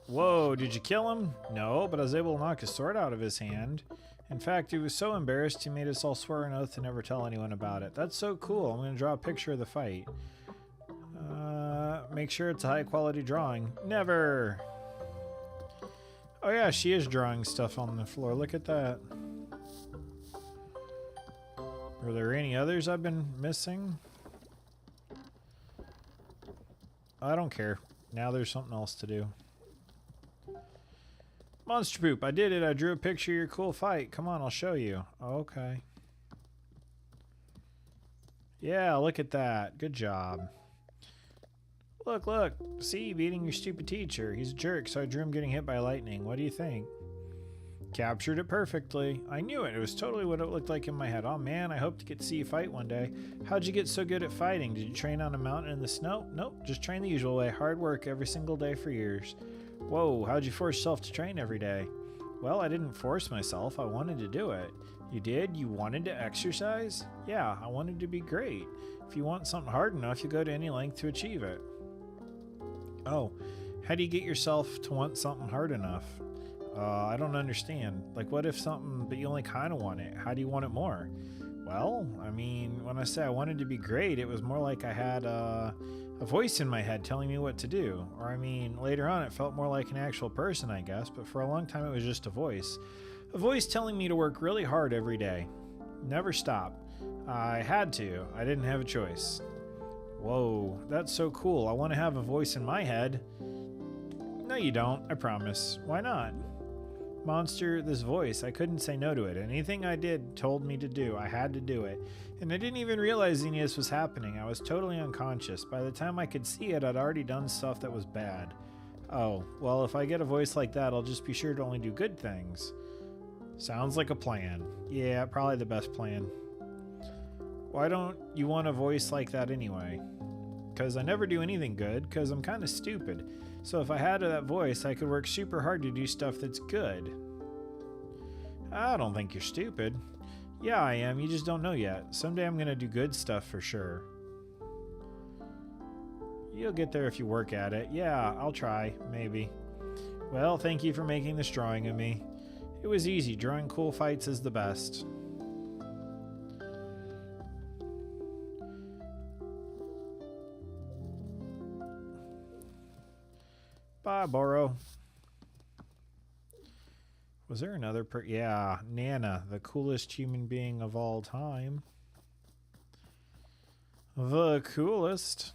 Whoa, did you kill him? No, but I was able to knock his sword out of his hand. In fact, he was so embarrassed he made us all swear an oath to never tell anyone about it. That's so cool. I'm going to draw a picture of the fight. Make sure it's a high quality drawing. Never! Oh yeah, she is drawing stuff on the floor. Look at that. Are there any others I've been missing? I don't care. Now there's something else to do. Monster Poop, I did it. I drew a picture of your cool fight. Come on, I'll show you. Okay. Yeah, look at that. Good job. Look, look. See, you beating your stupid teacher. He's a jerk, so I drew him getting hit by lightning. What do you think? Captured it perfectly. I knew it. It was totally what it looked like in my head. Oh man, I hope to get to see you fight one day. How'd you get so good at fighting? Did you train on a mountain in the snow? Nope, just train the usual way. Hard work every single day for years. Whoa, how'd you force yourself to train every day? Well, I didn't force myself. I wanted to do it. You did? You wanted to exercise? Yeah, I wanted to be great. If you want something hard enough, you go to any length to achieve it. Oh, how do you get yourself to want something hard enough? I don't understand. Like, what if something, but you only kind of want it? How do you want it more? Well, I mean, when I say I wanted to be great, it was more like I had a voice in my head telling me what to do. Or, I mean, later on it felt more like an actual person, I guess, but for a long time it was just a voice. A voice telling me to work really hard every day. Never stop. I had to. I didn't have a choice. Whoa, that's so cool. I want to have a voice in my head. No, you don't, I promise. Why not? Monster, this voice, I couldn't say no to it. Anything I did told me to do. I had to do it. And I didn't even realize any of this was happening. I was totally unconscious. By the time I could see it, I'd already done stuff that was bad. Oh, well, if I get a voice like that, I'll just be sure to only do good things. Sounds like a plan. Yeah, probably the best plan. Why don't you want a voice like that anyway? Because I never do anything good, because I'm kind of stupid. So if I had that voice, I could work super hard to do stuff that's good. I don't think you're stupid. Yeah, I am. You just don't know yet. Someday I'm going to do good stuff for sure. You'll get there if you work at it. Yeah, I'll try. Maybe. Well, thank you for making this drawing of me. It was easy. Drawing cool fights is the best. Bye, Boro. Was there another yeah, Nana, the coolest human being of all time. The coolest.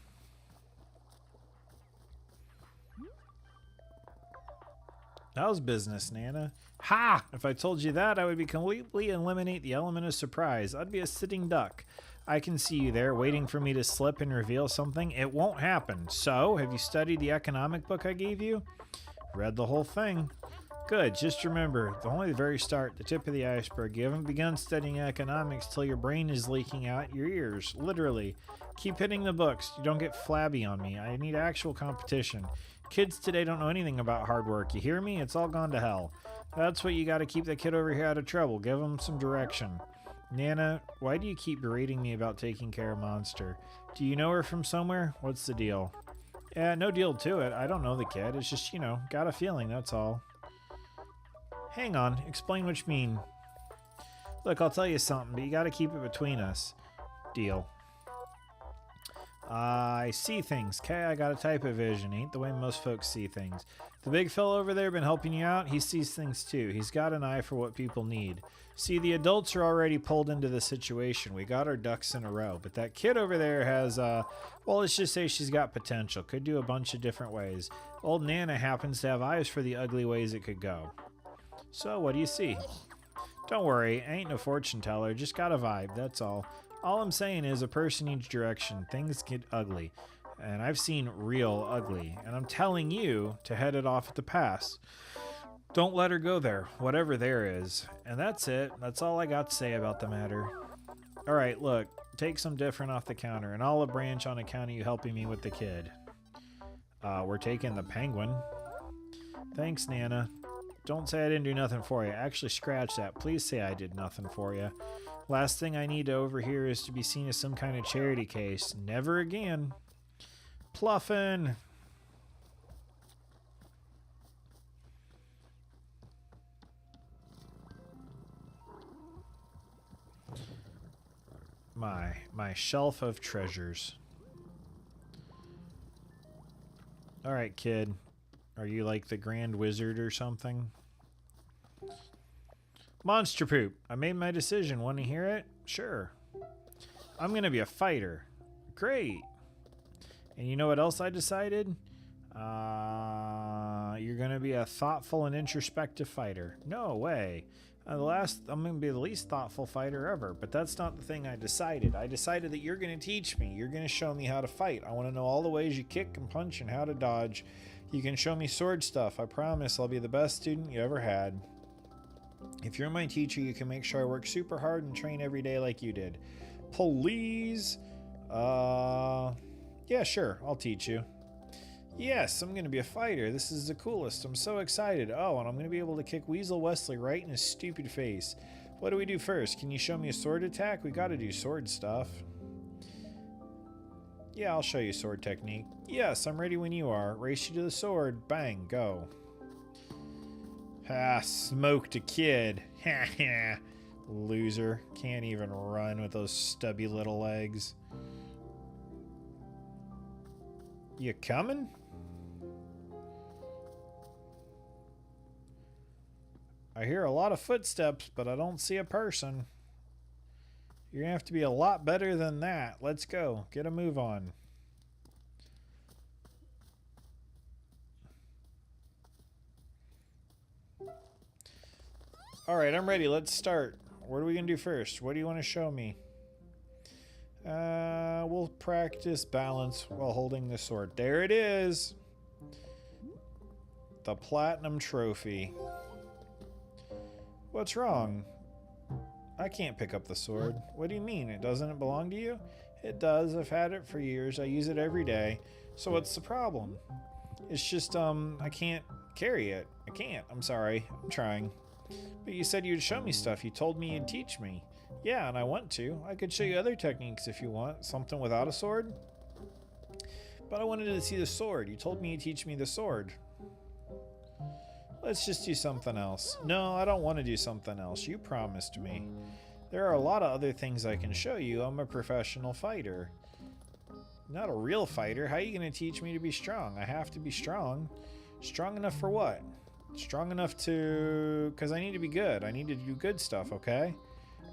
How's business, Nana? Ha! If I told you that, I would be completely eliminate the element of surprise. I'd be a sitting duck. I can see you there, waiting for me to slip and reveal something. It won't happen. So, have you studied the economic book I gave you? Read the whole thing. Good, just remember, only the very start, the tip of the iceberg. You haven't begun studying economics till your brain is leaking out your ears. Literally. Keep hitting the books. You don't get flabby on me. I need actual competition. Kids today don't know anything about hard work. You hear me? It's all gone to hell. That's what you got to keep the kid over here out of trouble. Give him some direction. Nana, why do you keep berating me about taking care of Monster? Do you know her from somewhere? What's the deal? No deal to it. I don't know the kid. It's just, got a feeling, that's all. Hang on. Explain what you mean. Look, I'll tell you something, but you got to keep it between us. Deal. I see things. Okay, I got a type of vision. Ain't the way most folks see things. The big fellow over there been helping you out? He sees things too. He's got an eye for what people need. See, the adults are already pulled into the situation. We got our ducks in a row. But that kid over there has, well, let's just say she's got potential. Could do a bunch of different ways. Old Nana happens to have eyes for the ugly ways it could go. So, what do you see? Don't worry, I ain't no fortune teller. Just got a vibe, that's all. All I'm saying is a person needs direction. Things get ugly. And I've seen real ugly. And I'm telling you to head it off at the pass. Don't let her go there, whatever there is. And that's it. That's all I got to say about the matter. Alright, look. Take some different off the counter. An olive branch on account of you helping me with the kid. We're taking the penguin. Thanks, Nana. Don't say I didn't do nothing for you. Actually, scratch that. Please say I did nothing for you. Last thing I need to overhear is to be seen as some kind of charity case. Never again. Pluffin'. My shelf of treasures. All right, kid. Are you like the Grand Wizard or something? Monster poop. I made my decision. Want to hear it? Sure. I'm going to be a fighter. Great. And you know what else I decided? You're going to be a thoughtful and introspective fighter. No way. I'm going to be the least thoughtful fighter ever, but that's not the thing I decided. I decided that you're going to teach me. You're going to show me how to fight. I want to know all the ways you kick and punch and how to dodge. You can show me sword stuff. I promise I'll be the best student you ever had. If you're my teacher, you can make sure I work super hard and train every day like you did. Please? Yeah, sure. I'll teach you. Yes, I'm going to be a fighter. This is the coolest. I'm so excited. Oh, and I'm going to be able to kick Weasel Wesley right in his stupid face. What do we do first? Can you show me a sword attack? We got to do sword stuff. Yeah, I'll show you sword technique. Yes, I'm ready when you are. Race you to the sword. Bang, go. Ha, smoked a kid. Ha ha. Loser. Can't even run with those stubby little legs. You coming? I hear a lot of footsteps, but I don't see a person. You're gonna have to be a lot better than that. Let's go. Get a move on. Alright, I'm ready. Let's start. What are we gonna do first? What do you want to show me? We'll practice balance while holding the sword. There it is. The platinum trophy. What's wrong? I can't pick up the sword. What do you mean? It doesn't belong to you? It does. I've had it for years. I use it every day. So what's the problem? It's just, I can't carry it. I can't. I'm sorry. I'm trying. But you said you'd show me stuff. You told me you'd teach me. Yeah, and I want to. I could show you other techniques if you want. Something without a sword? But I wanted to see the sword. You told me you'd teach me the sword. Let's just do something else. No, I don't want to do something else. You promised me. There are a lot of other things I can show you. I'm a professional fighter. Not a real fighter. How are you going to teach me to be strong? I have to be strong. Strong enough for what? Strong enough to... Because I need to be good. I need to do good stuff, okay?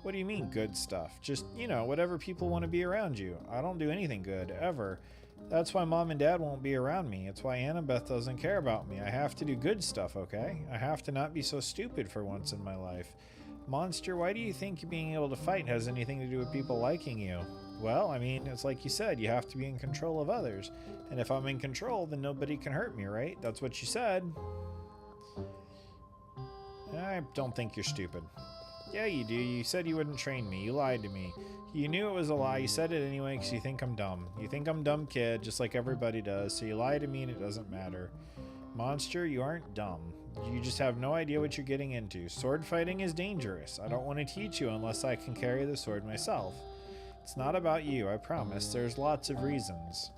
What do you mean, good stuff? Just, you know, whatever people want to be around you. I don't do anything good, ever. That's why Mom and Dad won't be around me. It's why Annabeth doesn't care about me. I have to do good stuff, okay? I have to not be so stupid for once in my life. Monster, why do you think being able to fight has anything to do with people liking you? Well, I mean, it's like you said, you have to be in control of others. And if I'm in control, then nobody can hurt me, right? That's what you said. I don't think you're stupid. Yeah, you do. You said you wouldn't train me. You lied to me. You knew it was a lie. You said it anyway because you think I'm dumb. You think I'm a dumb kid, just like everybody does, so you lie to me and it doesn't matter. Monster, you aren't dumb. You just have no idea what you're getting into. Sword fighting is dangerous. I don't want to teach you unless I can carry the sword myself. It's not about you, I promise. There's lots of reasons.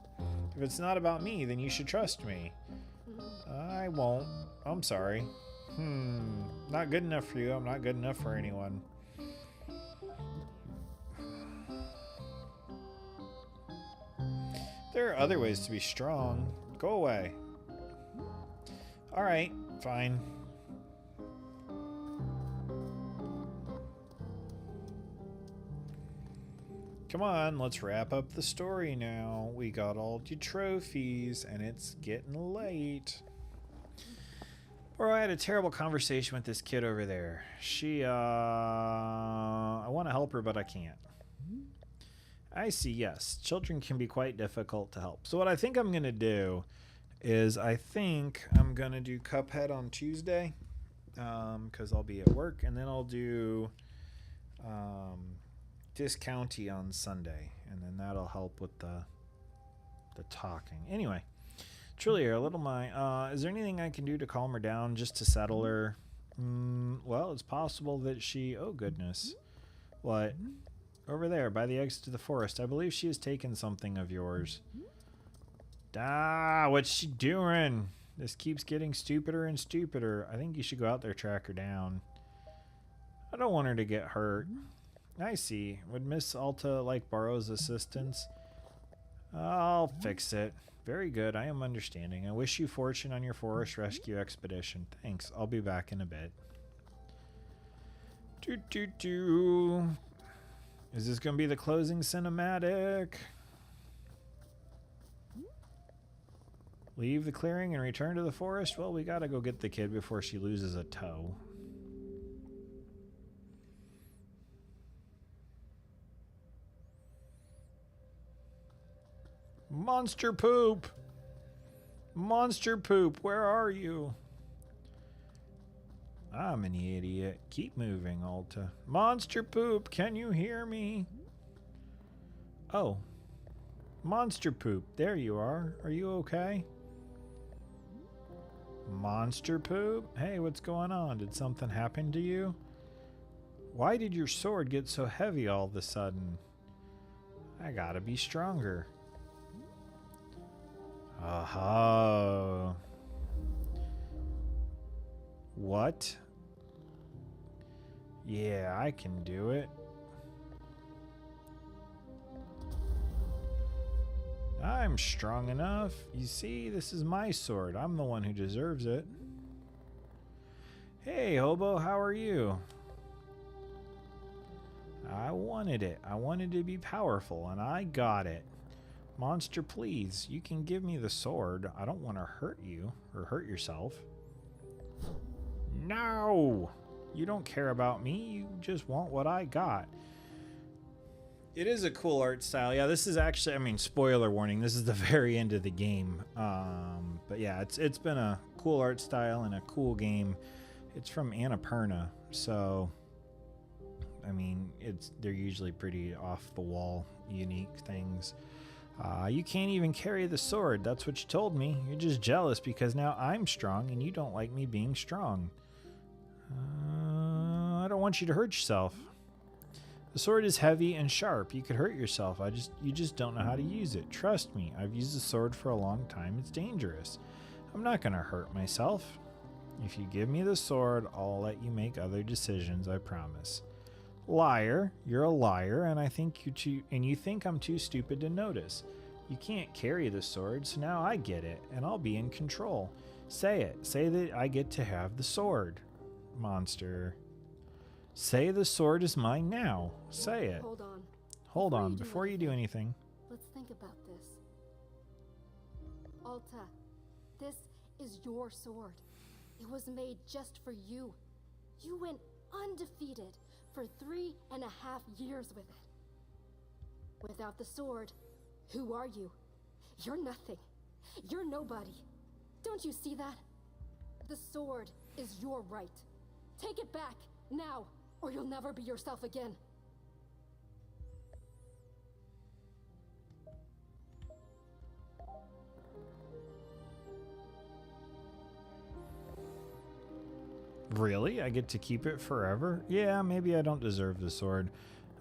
If it's not about me, then you should trust me. I won't. I'm sorry. Not good enough for you. I'm not good enough for anyone. There are other ways to be strong. Go away. Alright, fine. Come on, let's wrap up the story now. We got all the trophies, and it's getting late. Or I had a terrible conversation with this kid over there. I want to help her, but I can't. I see, yes. Children can be quite difficult to help. So what I think I'm going to do is I think I'm going to do Cuphead on Tuesday because I'll be at work. And then I'll do Discounty on Sunday. And then that'll help with the talking. Anyway. Truly, a little is there anything I can do to calm her down, just to settle her? Well, it's possible that she... Oh, goodness. What? Over there, by the exit to the forest. I believe she has taken something of yours. What's she doing? This keeps getting stupider and stupider. I think you should go out there, track her down. I don't want her to get hurt. I see. Would Miss Alta like Barrow's assistance? I'll fix it. Very good. I am understanding. I wish you fortune on your forest rescue expedition. Thanks. I'll be back in a bit. Is this going to be the closing cinematic? Leave the clearing and return to the forest? Well, we got to go get the kid before she loses a toe. Monster poop! Monster poop, where are you? I'm an idiot. Keep moving, Alta. Monster poop, can you hear me? Oh. Monster poop, there you are. Are you okay? Monster poop? Hey, what's going on? Did something happen to you? Why did your sword get so heavy all of a sudden? I gotta be stronger. Aha. What? Yeah, I can do it. I'm strong enough. You see, this is my sword. I'm the one who deserves it. Hey, hobo, how are you? I wanted it. I wanted to be powerful, and I got it. Monster, please, you can give me the sword. I don't want to hurt you or hurt yourself. No! You don't care about me. You just want what I got. It is a cool art style. Yeah, this is actually, I mean, spoiler warning, this is the very end of the game. But yeah, it's been a cool art style and a cool game. It's from Annapurna, so I mean, they're usually pretty off the wall, unique things. You can't even carry the sword. That's what you told me. You're just jealous because now I'm strong and you don't like me being strong. I don't want you to hurt yourself. The sword is heavy and sharp. You could hurt yourself. You just don't know how to use it. Trust me, I've used the sword for a long time. It's dangerous. I'm not going to hurt myself. If you give me the sword, I'll let you make other decisions, I promise. Liar, you're a liar, and you think I'm too stupid to notice. You can't carry the sword, so now I get it, and I'll be in control. Say it. Say that I get to have the sword. Monster. Say the sword is mine now. Say it. Hold on. Hold on, before you do anything. Let's think about this. Alta, this is your sword. It was made just for you. You went undefeated for 3.5 years with it. Without the sword, who are you? You're nothing. You're nobody. Don't you see that? The sword is your right. Take it back, now, or you'll never be yourself again. Really? I get to keep it forever? Yeah, maybe I don't deserve the sword.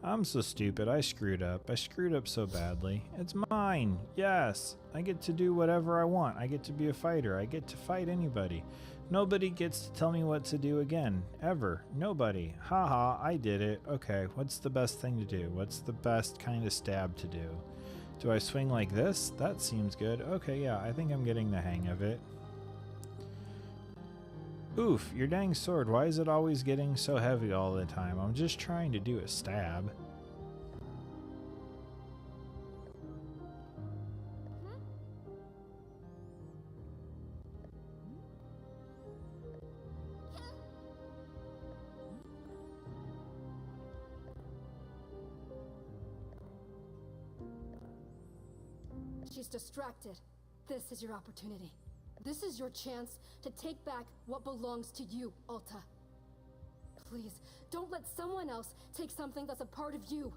I'm so stupid. I screwed up. I screwed up so badly. It's mine. Yes. I get to do whatever I want. I get to be a fighter. I get to fight anybody. Nobody gets to tell me what to do again. Ever. Nobody. Haha, I did it. Okay, what's the best thing to do? What's the best kind of stab to do? Do I swing like this? That seems good. Okay, yeah, I think I'm getting the hang of it. Oof, your dang sword, why is it always getting so heavy all the time? I'm just trying to do a stab. She's distracted. This is your opportunity. This is your chance to take back what belongs to you, Alta. Please, don't let someone else take something that's a part of you.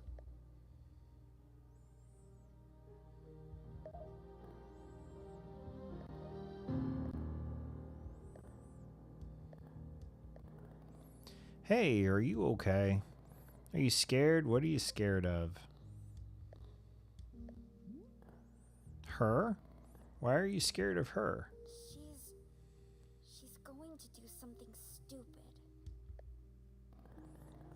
Hey, are you okay? Are you scared? What are you scared of? Her? Why are you scared of her? She's going to do something stupid.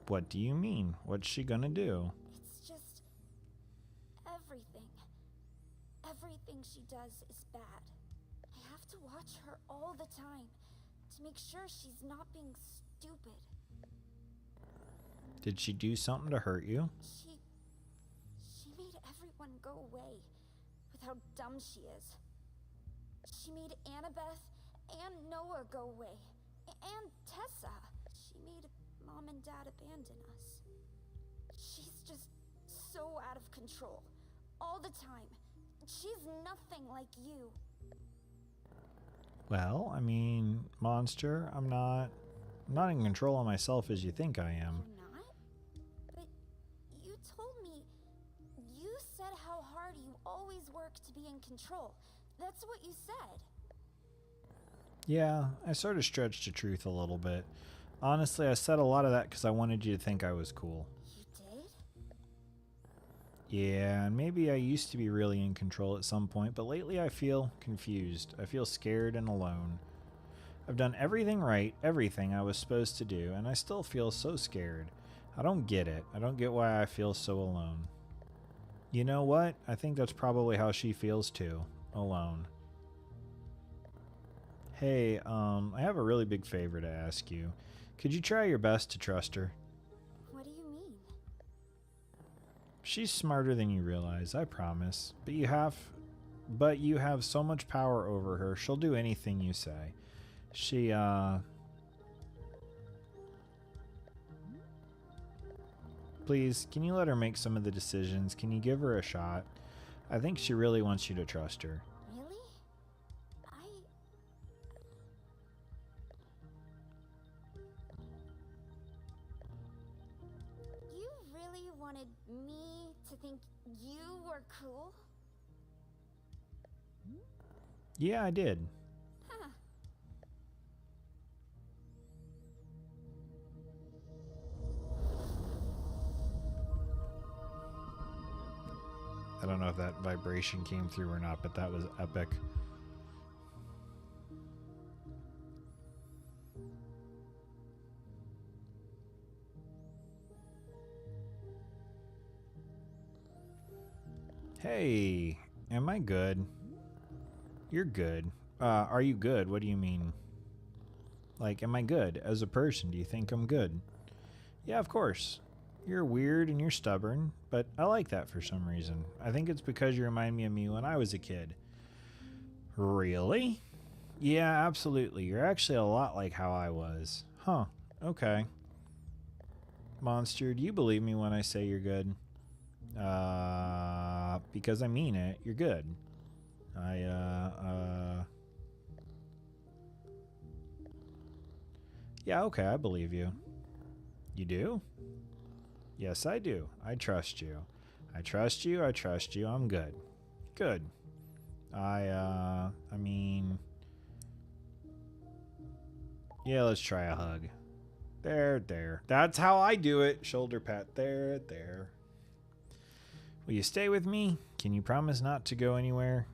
What do you mean? What's she gonna do? It's just everything. Everything she does is bad. I have to watch her all the time to make sure she's not being stupid. Did she do something to hurt you? She made everyone go away with how dumb she is. She made Annabeth and Noah go away. And Tessa. She made Mom and Dad abandon us. She's just so out of control. All the time. She's nothing like you. Well, I mean, monster, I'm not in control of myself as you think I am. You're not? But you told me... You said how hard you always work to be in control. That's what you said. Yeah, I sort of stretched the truth a little bit. Honestly, I said a lot of that because I wanted you to think I was cool. You did? Yeah, and maybe I used to be really in control at some point, but lately I feel confused. I feel scared and alone. I've done everything right, everything I was supposed to do, and I still feel so scared. I don't get it. I don't get why I feel so alone. You know what? I think that's probably how she feels too. Alone. Hey, I have a really big favor to ask you. Could you try your best to trust her? What do you mean? She's smarter than you realize, I promise. But you have so much power over her. She'll do anything you say. Please, can you let her make some of the decisions? Can you give her a shot? I think she really wants you to trust her. Really? You really wanted me to think you were cool? Yeah, I did. Huh. I don't know if that vibration came through or not, but that was epic. Hey, am I good? You're good. Are you good? What do you mean? Like, am I good as a person? Do you think I'm good? Yeah, of course. You're weird and you're stubborn, but I like that for some reason. I think it's because you remind me of me when I was a kid. Really? Yeah, absolutely. You're actually a lot like how I was. Huh. Okay. Monster, do you believe me when I say you're good? Because I mean it. You're good. Yeah, okay, I believe you. You do? Yes, I do. I trust you. I trust you. I trust you. I'm good. Good. I mean... Yeah, let's try a hug. There. That's how I do it. Shoulder pat. There. Will you stay with me? Can you promise not to go anywhere?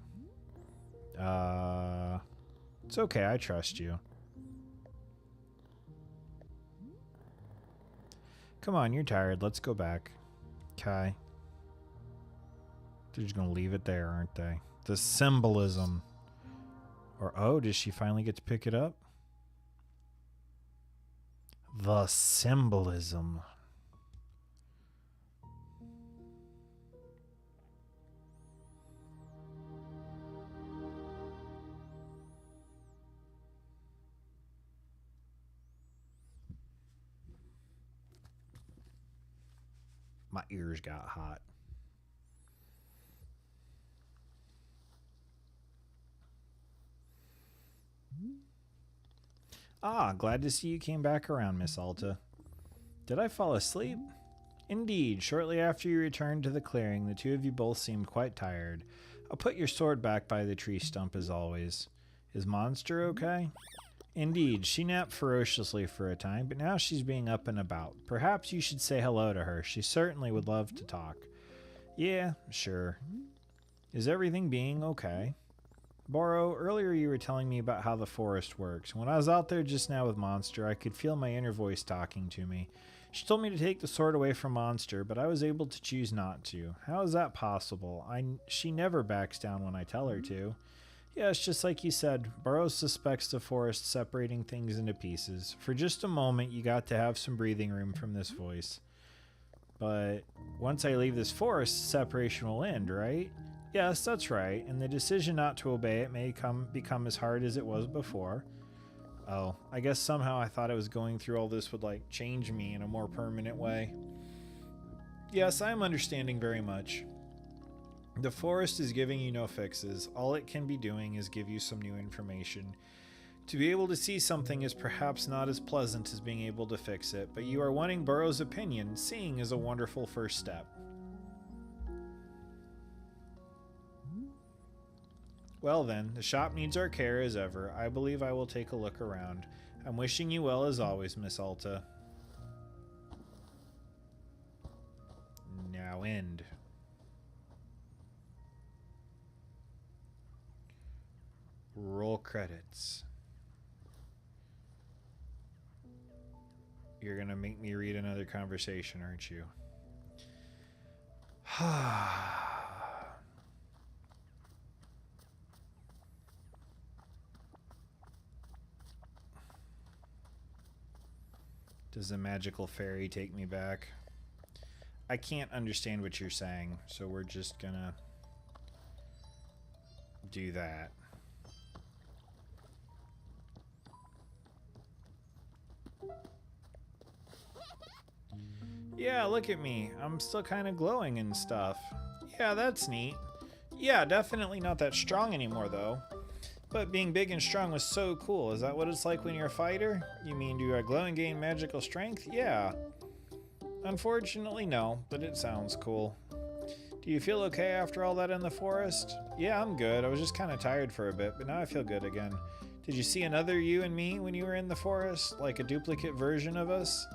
It's okay. I trust you. Come on, you're tired. Let's go back. Okay. They're just gonna leave it there, aren't they? The symbolism. Or, oh, does she finally get to pick it up? The symbolism. My ears got hot. Ah, glad to see you came back around, Miss Alta. Did I fall asleep? Indeed, shortly after you returned to the clearing, the two of you both seemed quite tired. I'll put your sword back by the tree stump as always. Is Monster okay? Indeed, she napped ferociously for a time, but now she's being up and about. Perhaps you should say hello to her. She certainly would love to talk. Yeah, sure. Is everything being okay? Boro, earlier you were telling me about how the forest works. When I was out there just now with Monster, I could feel my inner voice talking to me. She told me to take the sword away from Monster, but I was able to choose not to. How is that possible? She never backs down when I tell her to. Yeah, it's just like you said. Burroughs suspects the forest separating things into pieces. For just a moment, you got to have some breathing room from this voice. But once I leave this forest, separation will end, right? Yes, that's right, and the decision not to obey it may become as hard as it was before. Oh, I guess somehow I thought it was going through all this would, like, change me in a more permanent way. Yes, I am understanding very much. The forest is giving you no fixes. All it can be doing is give you some new information. To be able to see something is perhaps not as pleasant as being able to fix it, but you are wanting Burroughs' opinion. Seeing is a wonderful first step. Well then, the shop needs our care as ever. I believe I will take a look around. I'm wishing you well as always, Miss Alta. Now end. Roll credits. You're gonna make me read another conversation, aren't you? Does the magical fairy take me back? I can't understand what you're saying, so we're just gonna do that. Yeah, look at me. I'm still kind of glowing and stuff. Yeah, that's neat. Yeah, definitely not that strong anymore, though. But being big and strong was so cool. Is that what it's like when you're a fighter? You mean do I glow and gain magical strength? Yeah. Unfortunately, no, but it sounds cool. Do you feel okay after all that in the forest? Yeah, I'm good. I was just kind of tired for a bit, but now I feel good again. Did you see another you and me when you were in the forest? Like a duplicate version of us?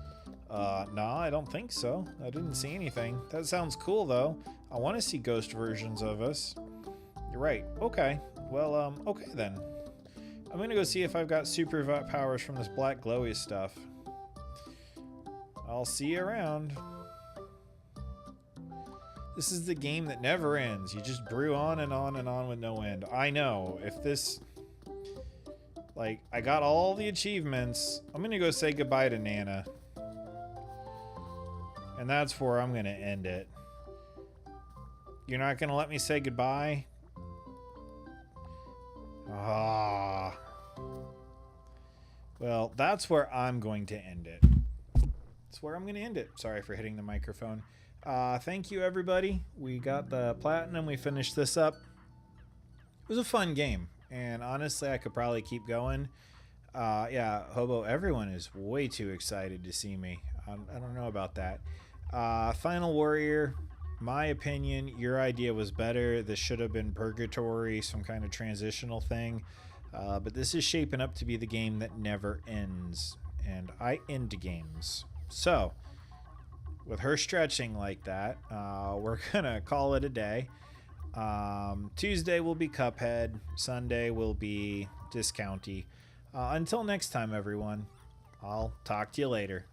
No, I don't think so. I didn't see anything. That sounds cool, though. I want to see ghost versions of us. You're right. Okay. Well, okay then. I'm gonna go see if I've got super powers from this black glowy stuff. I'll see you around. This is the game that never ends. You just brew on and on and on with no end. I know. If this... Like, I got all the achievements. I'm gonna go say goodbye to Nana. And that's where I'm gonna end it. You're not gonna let me say goodbye? Ah. Well, that's where I'm going to end it. That's where I'm going to end it. Sorry for hitting the microphone. Thank you, everybody. We got the platinum. We finished this up. It was a fun game. And honestly, I could probably keep going. Yeah, Hobo, everyone is way too excited to see me. I don't know about that. Final Warrior, my opinion, your idea was better. This should have been Purgatory, some kind of transitional thing. But this is shaping up to be the game that never ends. And I end games. So, with her stretching like that, we're going to call it a day. Tuesday will be Cuphead. Sunday will be Discounty. Until next time, everyone, I'll talk to you later.